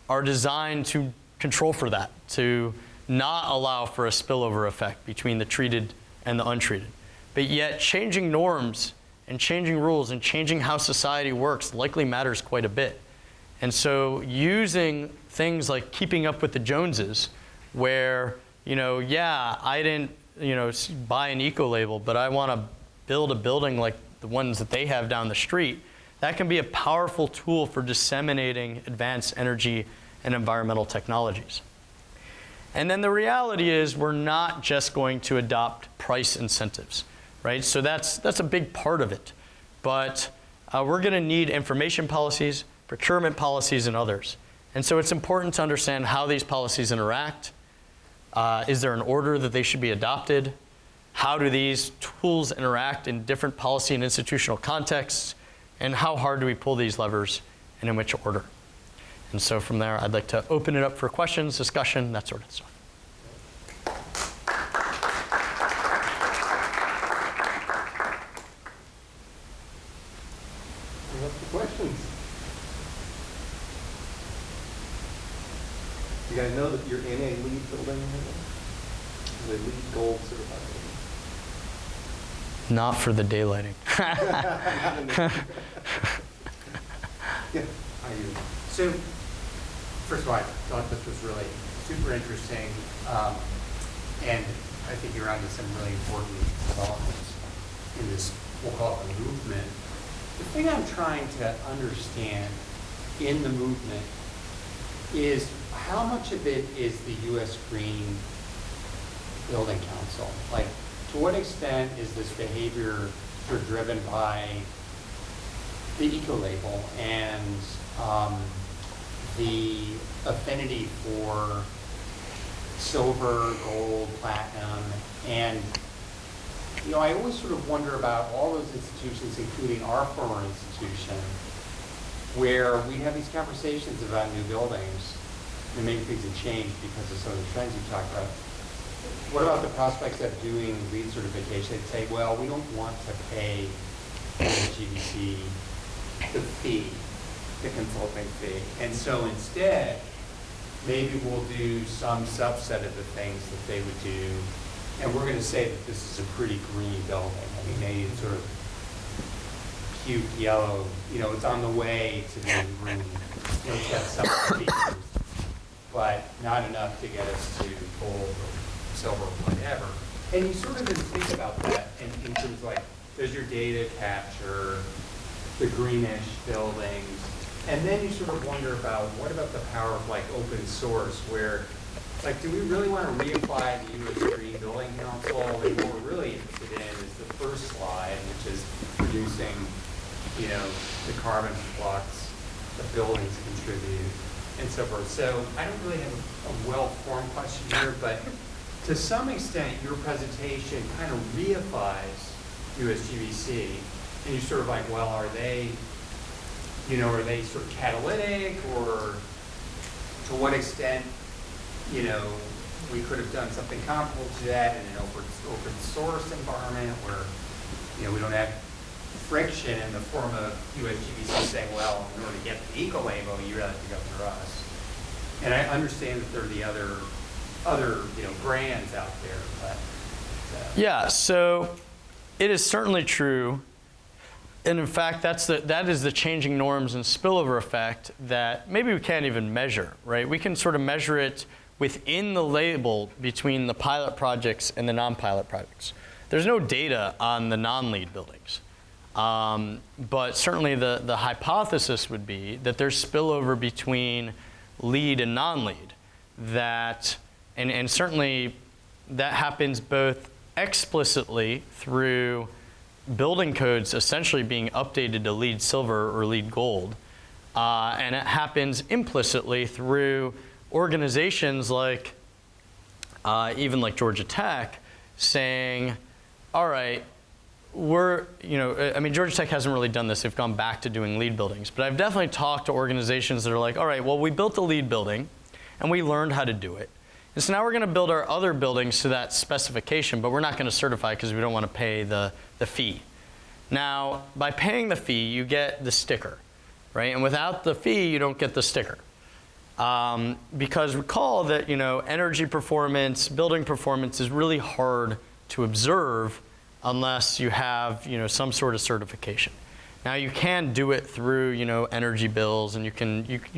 are designed to control for that, to not allow for a spillover effect between the treated and the untreated. But yet changing norms and changing rules and changing how society works likely matters quite a bit. And so using things like keeping up with the Joneses, where, yeah, I didn't, buy an Ecolabel, but I want to build a building like the ones that they have down the street, that can be a powerful tool for disseminating advanced energy and environmental technologies. And then the reality is we're not just going to adopt price incentives, right? So that's a big part of it. But we're going to need information policies, procurement policies, and others. And so it's important to understand how these policies interact. Is there an order that they should be adopted? How do these tools interact in different policy and institutional contexts? And how hard do we pull these levers and in which order? And so from there, I'd like to open it up for questions, discussion, that sort of stuff. Questions? You guys know that you're in a LEED building? The LEED Gold certified building. Not for the daylighting. Yeah. How are you? So, first of all, I thought this was really super interesting, and I think you're onto some really important developments in this, we'll call it a movement. The thing I'm trying to understand in the movement is how much of it is the U.S. Green Building Council? Like, to what extent is this behavior sort of driven by the Ecolabel and the affinity for silver, gold, platinum, and I always sort of wonder about all those institutions, including our former institution, where we have these conversations about new buildings, and maybe things have changed because of some of the trends you talked about. What about the prospects of doing LEED certification? They'd say, well, we don't want to pay the GBC the fee, the consulting fee. And so instead, maybe we'll do some subset of the things that they would do. And we're going to say that this is a pretty green building. I mean, maybe it's sort of cute yellow, it's on the way to being green. It's got some features, but not enough to get us to gold or silver or whatever. And you sort of then think about that in terms of like, does your data capture the greenish buildings? And then you sort of wonder about, what about the power of like open source, where like, do we really want to reapply the U.S. Green Building Council? And what we're really interested in is the first slide, which is producing, the carbon flux, the buildings contribute, and so forth. So I don't really have a well-formed question here, but to some extent, your presentation kind of reifies USGBC, and you're sort of like, well, are they sort of catalytic, or to what extent, we could have done something comparable to that in an open source environment where, we don't have friction in the form of USGBC saying, well, in order to get the Ecolabel, you really have to go through us. And I understand that there are the other brands out there, but. Yeah, so it is certainly true. And in fact, that is the changing norms and spillover effect that maybe we can't even measure, right? We can sort of measure it within the label between the pilot projects and the non-pilot projects. There's no data on the non-LEED buildings. But certainly the hypothesis would be that there's spillover between LEED and non-LEED. And certainly that happens both explicitly through building codes essentially being updated to LEED silver or LEED gold. And it happens implicitly through organizations like, even like Georgia Tech, saying, all right, I mean, Georgia Tech hasn't really done this. They've gone back to doing LEED buildings. But I've definitely talked to organizations that are like, all right, well, we built a LEED building, and we learned how to do it. And so now we're going to build our other buildings to that specification, but we're not going to certify because we don't want to pay the fee. Now, by paying the fee, you get the sticker, right? And without the fee, you don't get the sticker. Because recall that, energy performance, building performance is really hard to observe unless you have, some sort of certification. Now you can do it through, energy bills, and you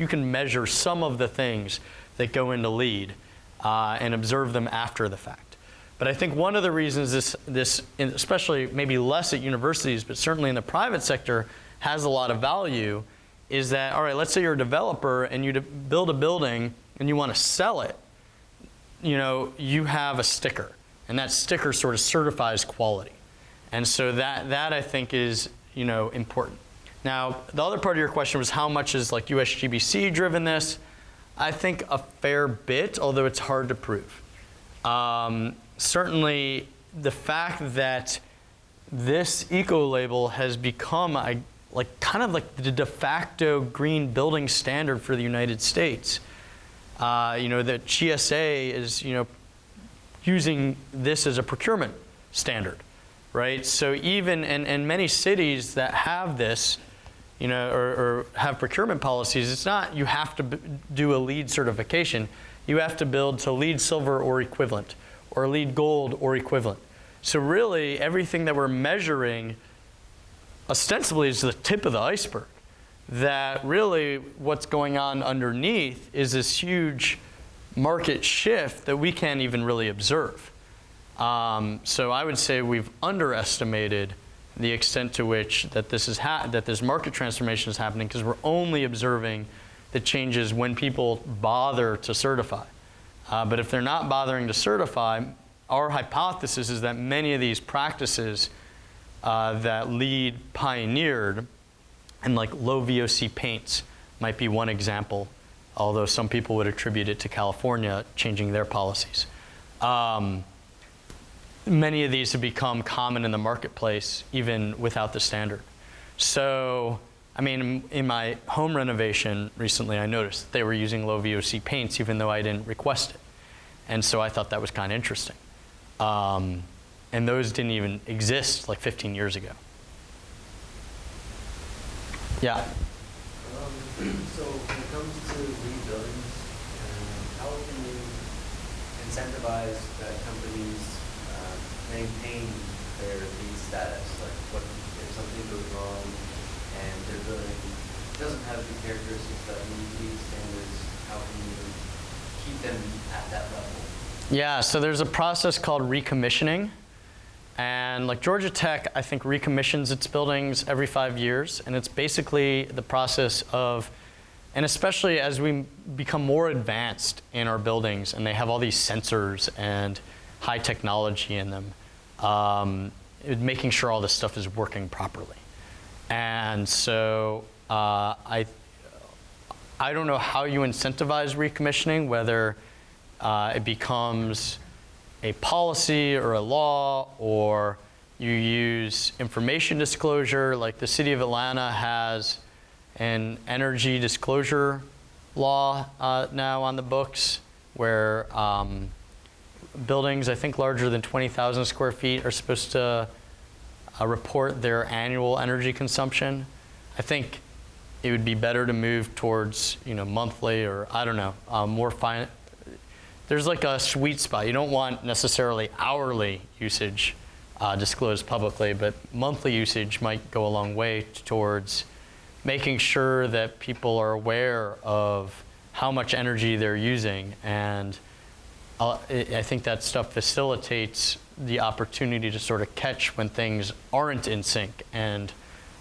can measure some of the things that go into LEED and observe them after the fact. But I think one of the reasons this, especially maybe less at universities, but certainly in the private sector, has a lot of value is that, all right, let's say you're a developer and you build a building and you want to sell it, you have a sticker, and that sticker sort of certifies quality. And so that I think is, important. Now, the other part of your question was how much is like USGBC driven this? I think a fair bit, although it's hard to prove. Certainly, the fact that this eco-label has become kind of like the de facto green building standard for the United States. That GSA is, using this as a procurement standard, right? So even in many cities that have this, or have procurement policies, it's not you have to do a LEED certification. You have to build to LEED Silver or equivalent, or LEED Gold or equivalent. So really, everything that we're measuring ostensibly is the tip of the iceberg. That really what's going on underneath is this huge market shift that we can't even really observe. So I would say we've underestimated the extent to which that this market transformation is happening, because we're only observing the changes when people bother to certify. But if they're not bothering to certify, our hypothesis is that many of these practices that LEED pioneered, and like low VOC paints might be one example, although some people would attribute it to California changing their policies. Many of these have become common in the marketplace even without the standard. So, I mean, in my home renovation recently, I noticed they were using low VOC paints even though I didn't request it. And so I thought that was kind of interesting. And those didn't even exist like 15 years ago. Yeah? So when it comes to LEED buildings, how can you incentivize that companies maintain their LEED status? Like, what if something goes wrong and their building doesn't have the characteristics that meet LEED standards? How can you keep them at that level? Yeah, so there's a process called recommissioning. And like Georgia Tech, I think recommissions its buildings every 5 years. And it's basically the process of, and especially as we become more advanced in our buildings and they have all these sensors and high technology in them, making sure all this stuff is working properly. And so I don't know how you incentivize recommissioning, whether it becomes a policy or a law, or you use information disclosure. Like the city of Atlanta has an energy disclosure law now on the books, where buildings, I think larger than 20,000 square feet, are supposed to report their annual energy consumption. I think it would be better to move towards monthly, or I don't know, more fine. There's like a sweet spot. You don't want necessarily hourly usage disclosed publicly, but monthly usage might go a long way towards making sure that people are aware of how much energy they're using. And I think that stuff facilitates the opportunity to sort of catch when things aren't in sync and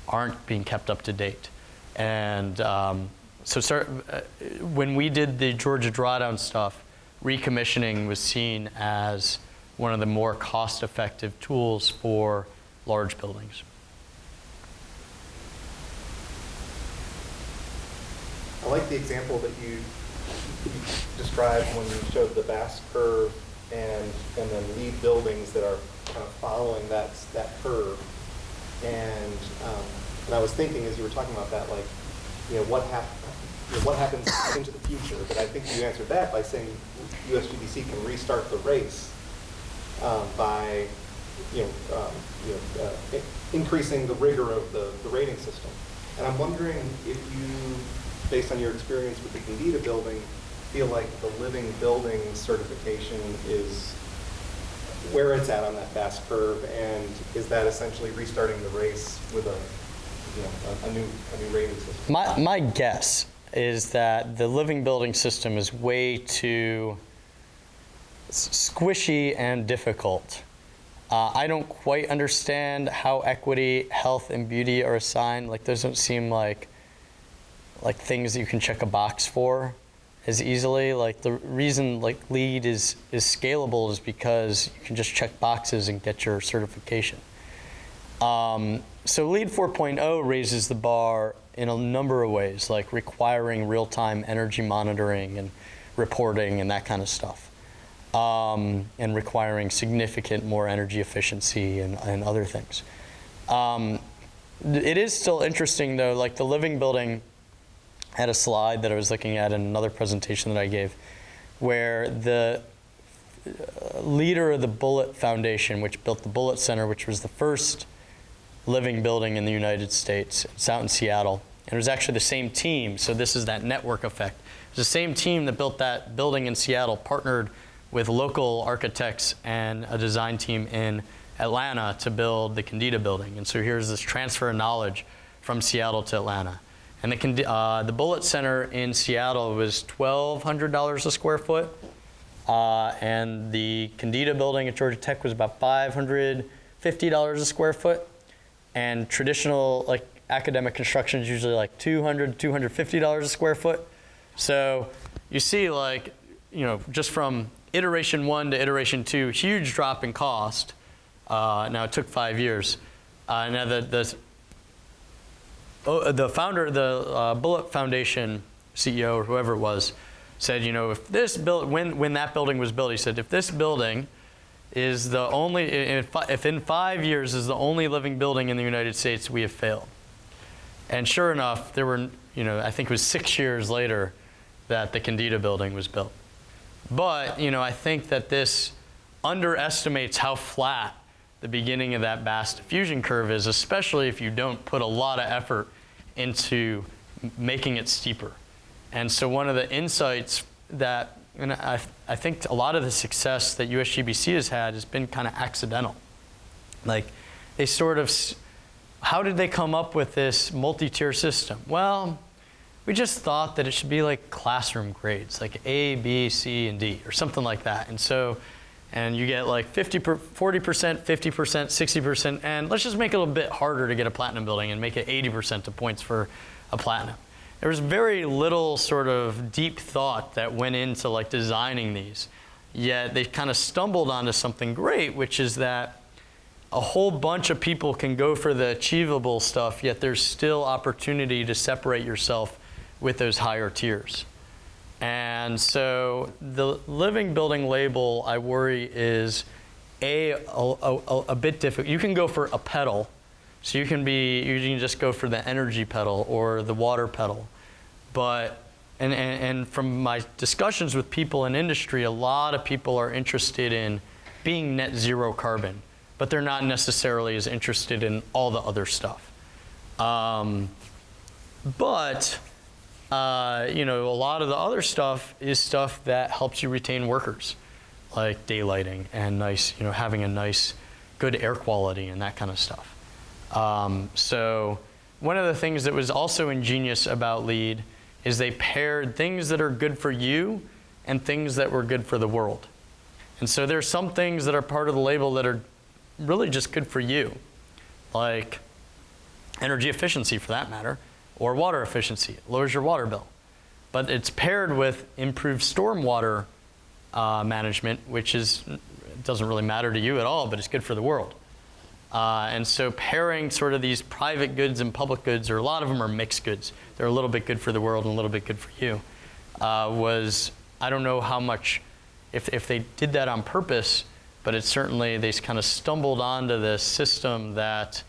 aren't being kept up to date. And when we did the Georgia drawdown stuff, recommissioning was seen as one of the more cost-effective tools for large buildings. I like the example that you described when you showed the Bass curve and then LEED buildings that are kind of following that curve. And I was thinking as you were talking about that, like, what happens into the future? But I think you answered that by saying USGBC can restart the race by increasing the rigor of the rating system. And I'm wondering if you, based on your experience with the Candida building, feel like the living building certification is where it's at on that fast curve, and is that essentially restarting the race with a new rating system? My guess is that the living building system is way too squishy and difficult. I don't quite understand how equity, health, and beauty are assigned. Like, those don't seem like things that you can check a box for as easily. Like, the reason like LEED is scalable is because you can just check boxes and get your certification. So LEED 4.0 raises the bar in a number of ways, like requiring real-time energy monitoring and reporting and that kind of stuff. And requiring significant more energy efficiency and other things. It is still interesting though, like the living building had a slide that I was looking at in another presentation that I gave, where the leader of the Bullitt Foundation, which built the Bullitt Center, which was the first living building in the United States, it's out in Seattle, and it was actually the same team, so this is that network effect. It was the same team that built that building in Seattle, partnered with local architects and a design team in Atlanta to build the Candida building. And so here's this transfer of knowledge from Seattle to Atlanta. And the Bullitt Center in Seattle was $1,200 a square foot. And the Candida building at Georgia Tech was about $550 a square foot. And traditional like academic construction is usually like $200, $250 a square foot. So you see, like, just from iteration 1 to iteration 2, huge drop in cost. Now it took 5 years. Now the founder of the Bullitt Foundation CEO or whoever it was said, if this when that building was built, he said, if this building is the only, if in 5 years is the only living building in the United States, we have failed. And sure enough, there were, I think it was 6 years later that the Candida building was built. But, I think that this underestimates how flat the beginning of that vast diffusion curve is, especially if you don't put a lot of effort into making it steeper. And so one of the insights that, and I think a lot of the success that USGBC has had has been kind of accidental. Like, they sort of, how did they come up with this multi-tier system? Well, we just thought that it should be like classroom grades, like A, B, C, and D, or something like that. And so, and you get like 40%, 50%, 60%, and let's just make it a little bit harder to get a platinum building and make it 80% of points for a platinum. There was very little sort of deep thought that went into like designing these, yet they kind of stumbled onto something great, which is that a whole bunch of people can go for the achievable stuff, yet there's still opportunity to separate yourself with those higher tiers. And so the living building label, I worry, is a bit difficult. You can go for a pedal, so you can just go for the energy pedal or the water pedal. But, and from my discussions with people in industry, a lot of people are interested in being net zero carbon, but they're not necessarily as interested in all the other stuff. A lot of the other stuff is stuff that helps you retain workers, like daylighting and nice, having a nice, good air quality and that kind of stuff. So one of the things that was also ingenious about LEED is they paired things that are good for you and things that were good for the world. And so there's some things that are part of the label that are really just good for you, like energy efficiency for that matter, or water efficiency. It lowers your water bill. But it's paired with improved stormwater management, which doesn't really matter to you at all, but it's good for the world. And so pairing sort of these private goods and public goods, or a lot of them are mixed goods. They're a little bit good for the world and a little bit good for you, I don't know how much, if they did that on purpose, but it's certainly, they kind of stumbled onto this system that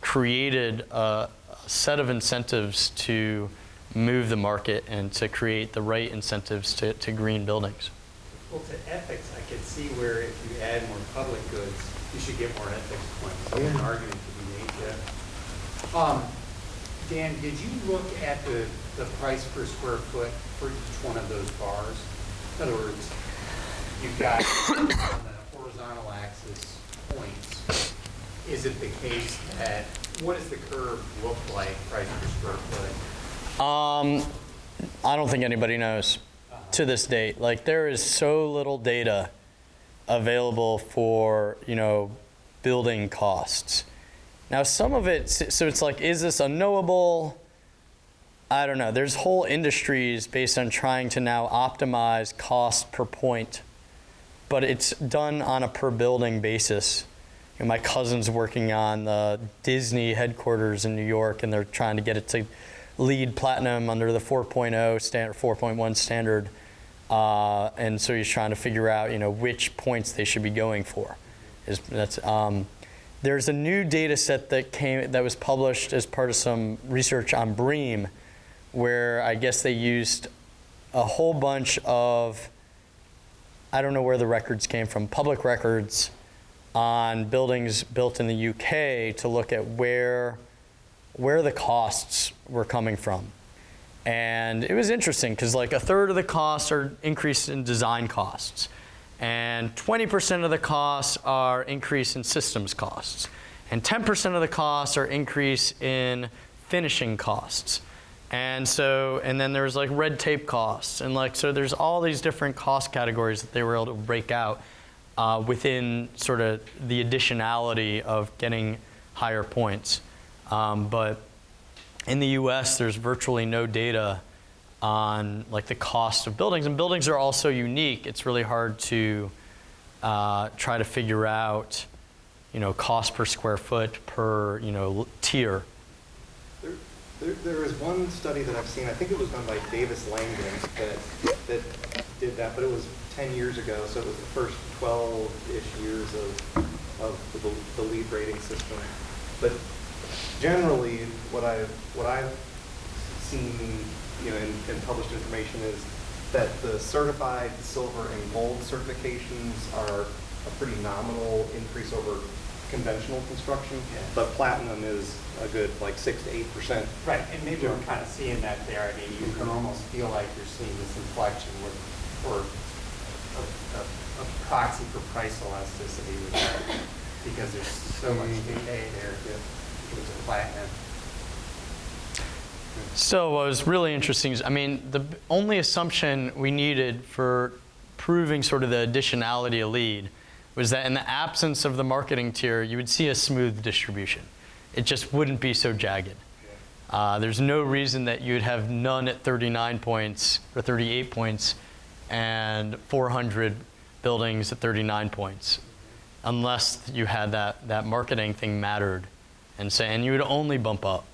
created a set of incentives to move the market and to create the right incentives to green buildings. Well, to ethics, I could see where if you add more public goods, you should get more ethics points. So an argument could be made there. Dan, did you look at the price per square foot for each one of those bars? In other words, you've got on the horizontal axis points. Is it the case that, what does the curve look like, price per square foot? I don't think anybody knows to this date. Like, there is so little data available for, building costs. Now, some of it, so it's like, is this unknowable? I don't know. There's whole industries based on trying to now optimize cost per point, but it's done on a per building basis. My cousin's working on the Disney headquarters in New York, and they're trying to get it to LEED Platinum under the 4.0 standard, 4.1 standard. And so he's trying to figure out, which points they should be going for. There's a new data set that was published as part of some research on BREEAM, where I guess they used a whole bunch of, I don't know where the records came from, public records on buildings built in the UK to look at where the costs were coming from. And it was interesting because like a third of the costs are increased in design costs, and 20% of the costs are increase in systems costs, and 10% of the costs are increase in finishing costs. And then there's like red tape costs, and so there's all these different cost categories that they were able to break out within sort of the additionality of getting higher points. But in the US, there's virtually no data on like the cost of buildings, and buildings are also unique. It's really hard to try to figure out, cost per square foot per, tier. There is one study that I've seen, I think it was done by Davis Langdon, that did that, but it was 10 years ago, so it was the first 12-ish years of the LEED rating system. But generally, what I've seen, in published information is that the certified silver and gold certifications are a pretty nominal increase over conventional construction, but platinum is a good 6 to 8%. Right, and maybe we're kind of seeing that there. I mean, you can almost feel like you're seeing this inflection or a proxy for price elasticity with that, because there's so much decay there with platinum. So what was really interesting is, the only assumption we needed for proving sort of the additionality of LEED was that in the absence of the marketing tier, you would see a smooth distribution. It just wouldn't be so jagged. There's no reason that you'd have none at 39 points or 38 points and 400 buildings at 39 points, unless you had that marketing thing mattered, and you would only bump up.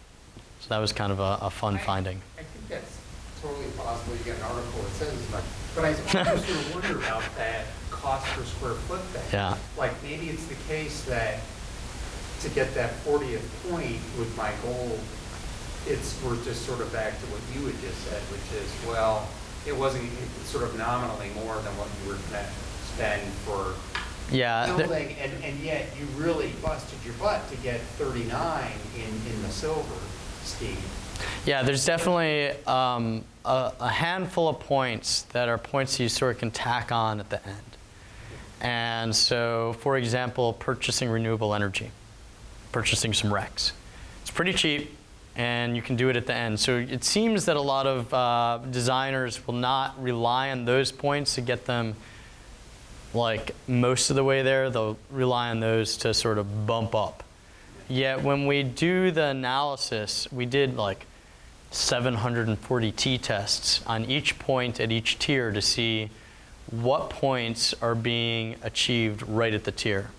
So that was kind of a fun finding. I think that's totally possible. You get an article that says as much. But I also sort of wonder about that cost per square foot thing. Yeah. Like maybe it's the case that to get that 40th point with my goal, we're just sort of back to what you had just said, which is, well, it wasn't sort of nominally more than what you were going to spend for building, and yet you really busted your butt to get 39 in the silver scheme. Yeah, there's definitely a handful of points that are points you sort of can tack on at the end. And so, for example, purchasing renewable energy, purchasing some RECs. It's pretty cheap, and you can do it at the end. So it seems that a lot of designers will not rely on those points to get them most of the way there. They'll rely on those to sort of bump up. Yet when we do the analysis, we did 740 t-tests on each point at each tier to see what points are being achieved right at the tier.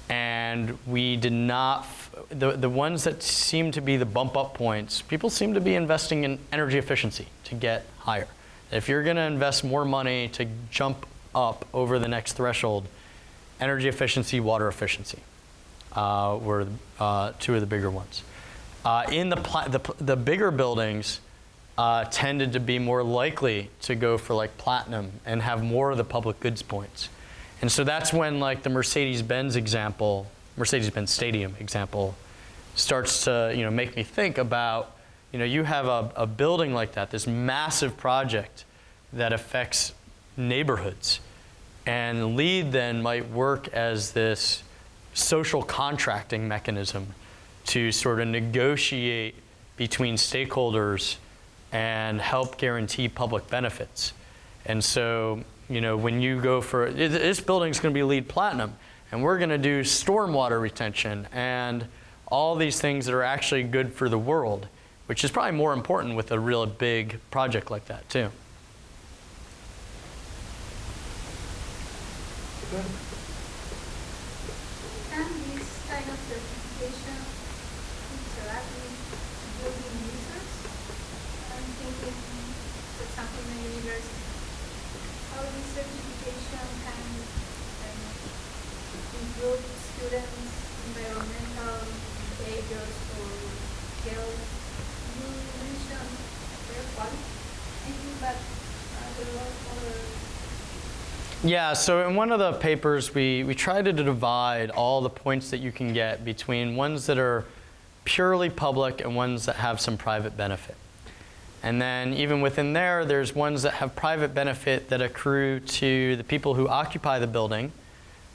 And we did not, the ones that seem to be the bump up points, people seem to be investing in energy efficiency to get higher. If you're going to invest more money to jump up over the next threshold, energy efficiency, water efficiency. were two of the bigger ones. The bigger buildings tended to be more likely to go for like platinum and have more of the public goods points. And so that's when like the Mercedes-Benz Stadium example starts to make me think about, you have a building like that, this massive project that affects neighborhoods. And LEED then might work as this social contracting mechanism to sort of negotiate between stakeholders and help guarantee public benefits. And so, when you go for, this building's going to be LEED Platinum, and we're going to do stormwater retention and all these things that are actually good for the world, which is probably more important with a real big project like that too. And this kind of certification interact with building users. I'm thinking, for example, in a university, how this certification can improve students' environmental behaviors or skills. You mentioned air quality. I think that there are other. Yeah, so in one of the papers, we tried to divide all the points that you can get between ones that are purely public and ones that have some private benefit. And then even within there, there's ones that have private benefit that accrue to the people who occupy the building,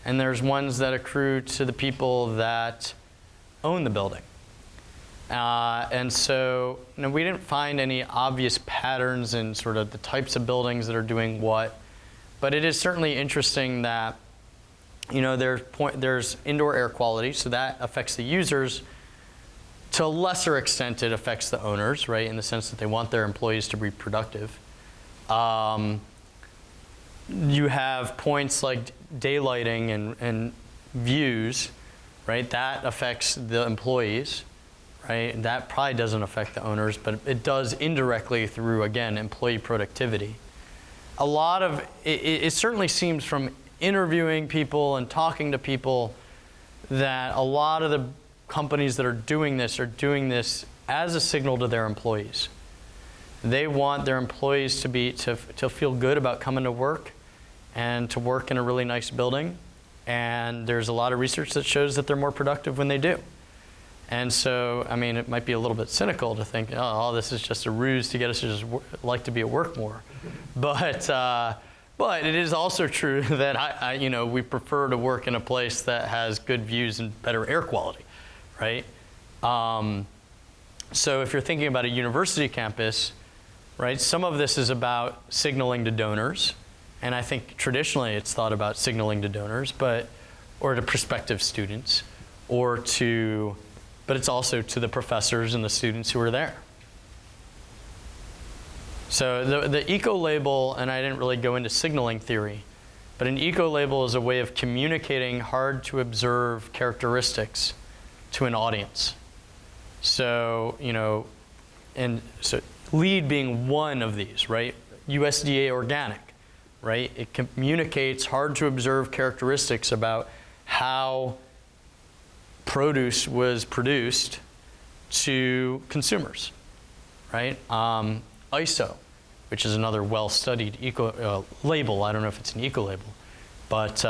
and there's ones that accrue to the people that own the building. And so we didn't find any obvious patterns in sort of the types of buildings that are doing what. But it is certainly interesting that, there's indoor air quality, so that affects the users. To a lesser extent, it affects the owners, right, in the sense that they want their employees to be productive. You have points like daylighting and views, right? That affects the employees, right? And that probably doesn't affect the owners, but it does indirectly through, again, employee productivity. A lot of it certainly seems from interviewing people and talking to people that a lot of the companies that are doing this as a signal to their employees. They want their employees to feel good about coming to work and to work in a really nice building. And there's a lot of research that shows that they're more productive when they do. And so, it might be a little bit cynical to think, oh, this is just a ruse to get us to just like to be at work more. But it is also true that we prefer to work in a place that has good views and better air quality, right? So if you're thinking about a university campus, right, some of this is about signaling to donors. And I think traditionally it's thought about signaling to donors, or to prospective students, but it's also to the professors and the students who are there. So the eco-label, and I didn't really go into signaling theory, but an eco-label is a way of communicating hard to observe characteristics to an audience. So, and so LEED being one of these, right? USDA organic, right? It communicates hard to observe characteristics about how produce was produced to consumers, right? ISO, which is another well-studied label. I don't know if it's an eco-label, but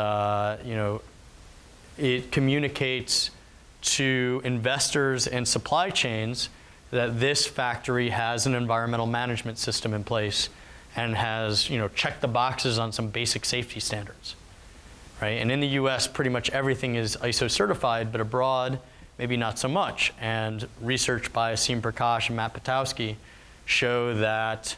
it communicates to investors and supply chains that this factory has an environmental management system in place and has checked the boxes on some basic safety standards. Right? And in the US, pretty much everything is ISO certified, but abroad, maybe not so much. And research by Asim Prakash and Matt Potowski show that,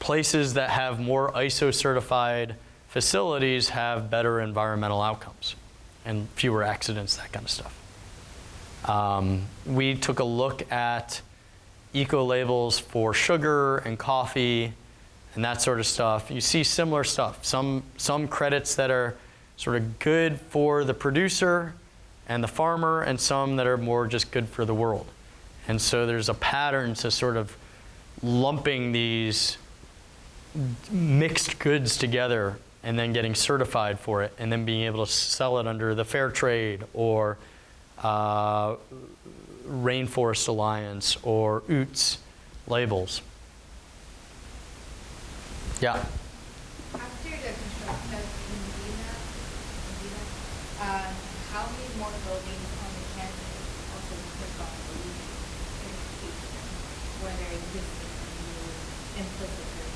places that have more ISO certified facilities have better environmental outcomes and fewer accidents, that kind of stuff. We took a look at eco-labels for sugar and coffee and that sort of stuff. You see similar stuff. Some credits that are sort of good for the producer and the farmer, and some that are more just good for the world. And so there's a pattern to sort of lumping these mixed goods together and then getting certified for it, and then being able to sell it under the Fair Trade or Rainforest Alliance or UTZ labels. Yeah. After the construction of Medina, how many more buildings on the campus also took on the LEED certification, whether existing or new implicitly?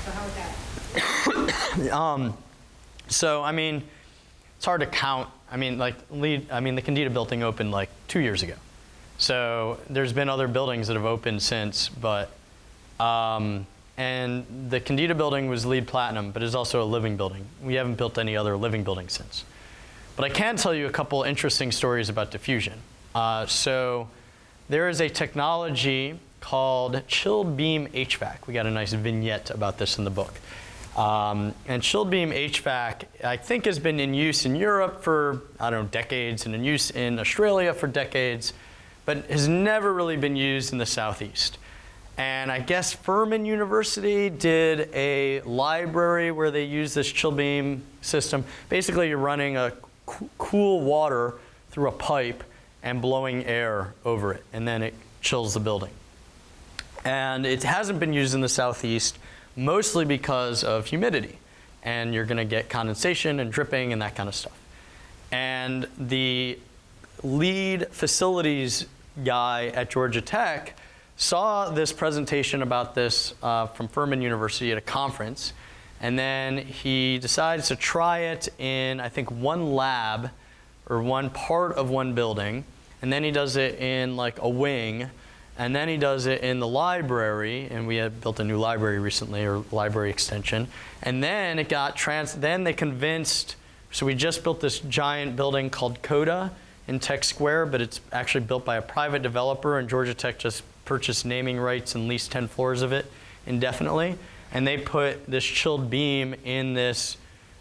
So how is that? So, I mean, it's hard to count. I mean, like LEED, I mean, the Candida building opened like 2 years ago. So there's been other buildings that have opened since, but, and the Candida building was LEED Platinum, but is also a living building. We haven't built any other living building since. But I can tell you a couple interesting stories about diffusion. So there is a technology called chilled beam HVAC. We got a nice vignette about this in the book. And chilled beam HVAC, I think, has been in use in Europe for, I don't know, decades, and in use in Australia for decades, but has never really been used in the Southeast. And I guess Furman University did a library where they use this chill beam system. Basically, you're running a cool water through a pipe and blowing air over it, and then it chills the building. And it hasn't been used in the Southeast, mostly because of humidity. And you're going to get condensation and dripping and that kind of stuff. And the LEED facilities guy at Georgia Tech saw this presentation about this from Furman University at a conference, and then he decides to try it in, I think, one lab or one part of one building, and then he does it in like a wing, and then he does it in the library, and we had built a new library recently, or library extension, and then it got then they convinced, so we just built this giant building called CODA in Tech Square, but it's actually built by a private developer, and Georgia Tech just purchased naming rights and leased 10 floors of it indefinitely. And they put this chilled beam in this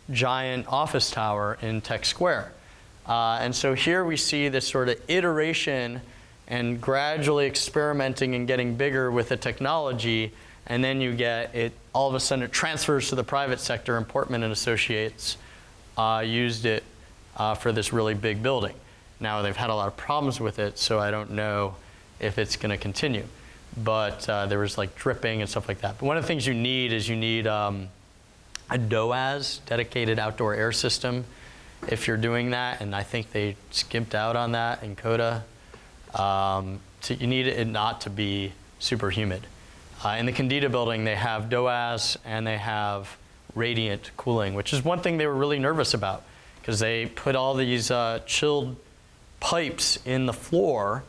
giant office tower in Tech Square. And so here we see this sort of iteration and gradually experimenting and getting bigger with the technology, and then you get it, all of a sudden it transfers to the private sector, and Portman and Associates used it for this really big building. Now they've had a lot of problems with it, so I don't know if it's going to continue. But there was like dripping and stuff like that. But one of the things you need is a DOAS, dedicated outdoor air system, if you're doing that. And I think they skimped out on that in CODA. So you need it not to be super humid. In the Candida building, they have DOAS and they have radiant cooling, which is one thing they were really nervous about, because they put all these chilled pipes in the floor,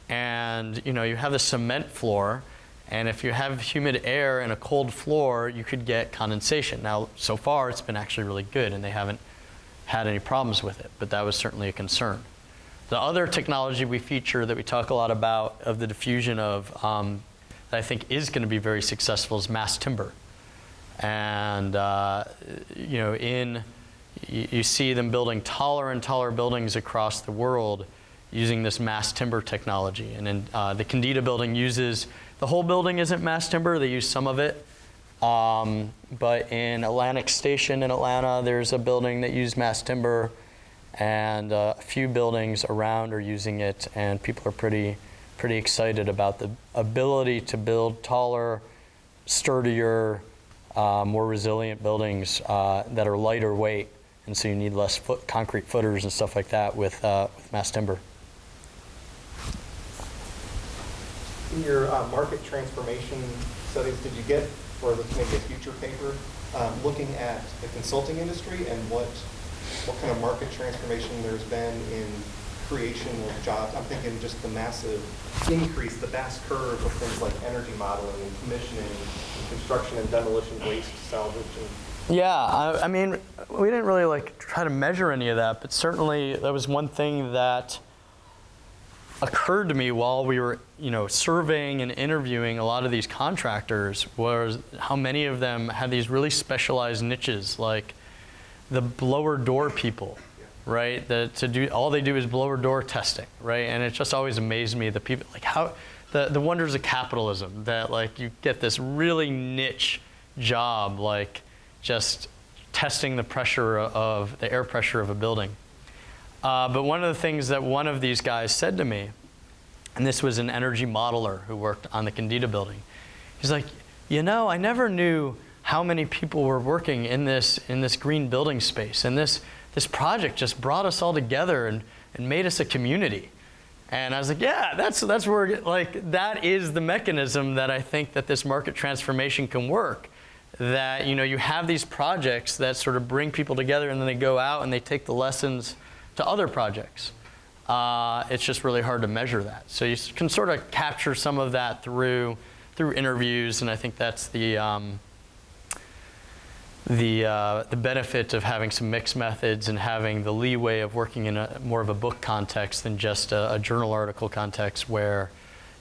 and you have the cement floor, and if you have humid air in a cold floor, you could get condensation. Now, so far, it's been actually really good, and they haven't had any problems with it, but that was certainly a concern. The other technology we feature that we talk a lot about of the diffusion of that I think is going to be very successful is mass timber. And you see them building taller and taller buildings across the world using this mass timber technology. And in the Candida building uses, the whole building isn't mass timber, they use some of it. But in Atlantic Station in Atlanta, there's a building that used mass timber, and a few buildings around are using it, and people are pretty excited about the ability to build taller, sturdier, more resilient buildings that are lighter weight, and so you need less concrete footers and stuff like that with mass timber. In your market transformation studies, did you get, or this may be a future paper, looking at the consulting industry and what kind of market transformation there's been in creation of jobs? I'm thinking just the massive increase, the vast curve of things like energy modeling and commissioning and construction and demolition, waste salvage. Yeah, I mean, we didn't really try to measure any of that, but certainly that was one thing that occurred to me while we were, surveying and interviewing a lot of these contractors, was how many of them had these really specialized niches, like the blower door people, right? All they do is blower door testing, right? And it just always amazed me, the people, how the wonders of capitalism, that you get this really niche job, just testing the pressure of the air pressure of a building. But one of the things that one of these guys said to me, and this was an energy modeler who worked on the Candida building, he's like, you know, I never knew how many people were working in this green building space, and this project just brought us all together and made us a community. And I was like, yeah, that's where, like, that is the mechanism that I think that this market transformation can work. That, you know, you have these projects that sort of bring people together, and then they go out and they take the lessons to other projects. It's just really hard to measure that. So you can sort of capture some of that through interviews, and I think that's the benefit of having some mixed methods and having the leeway of working in more of a book context than just a journal article context where,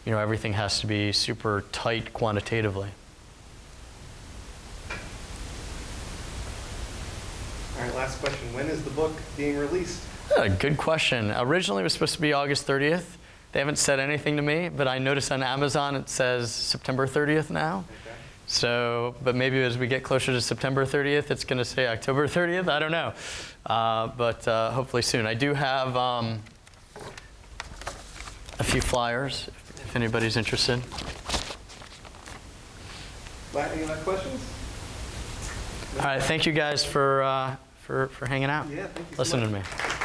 you know, everything has to be super tight quantitatively. All right, last question. When is the book being released? Good question. Originally it was supposed to be August 30th. They haven't said anything to me, but I noticed on Amazon it says September 30th now. Okay. So, but maybe as we get closer to September 30th, it's going to say October 30th. I don't know. But hopefully soon. I do have a few flyers if anybody's interested. Any other questions? All right. Thank you guys for hanging out. Yeah, thank you so Listening much. to me.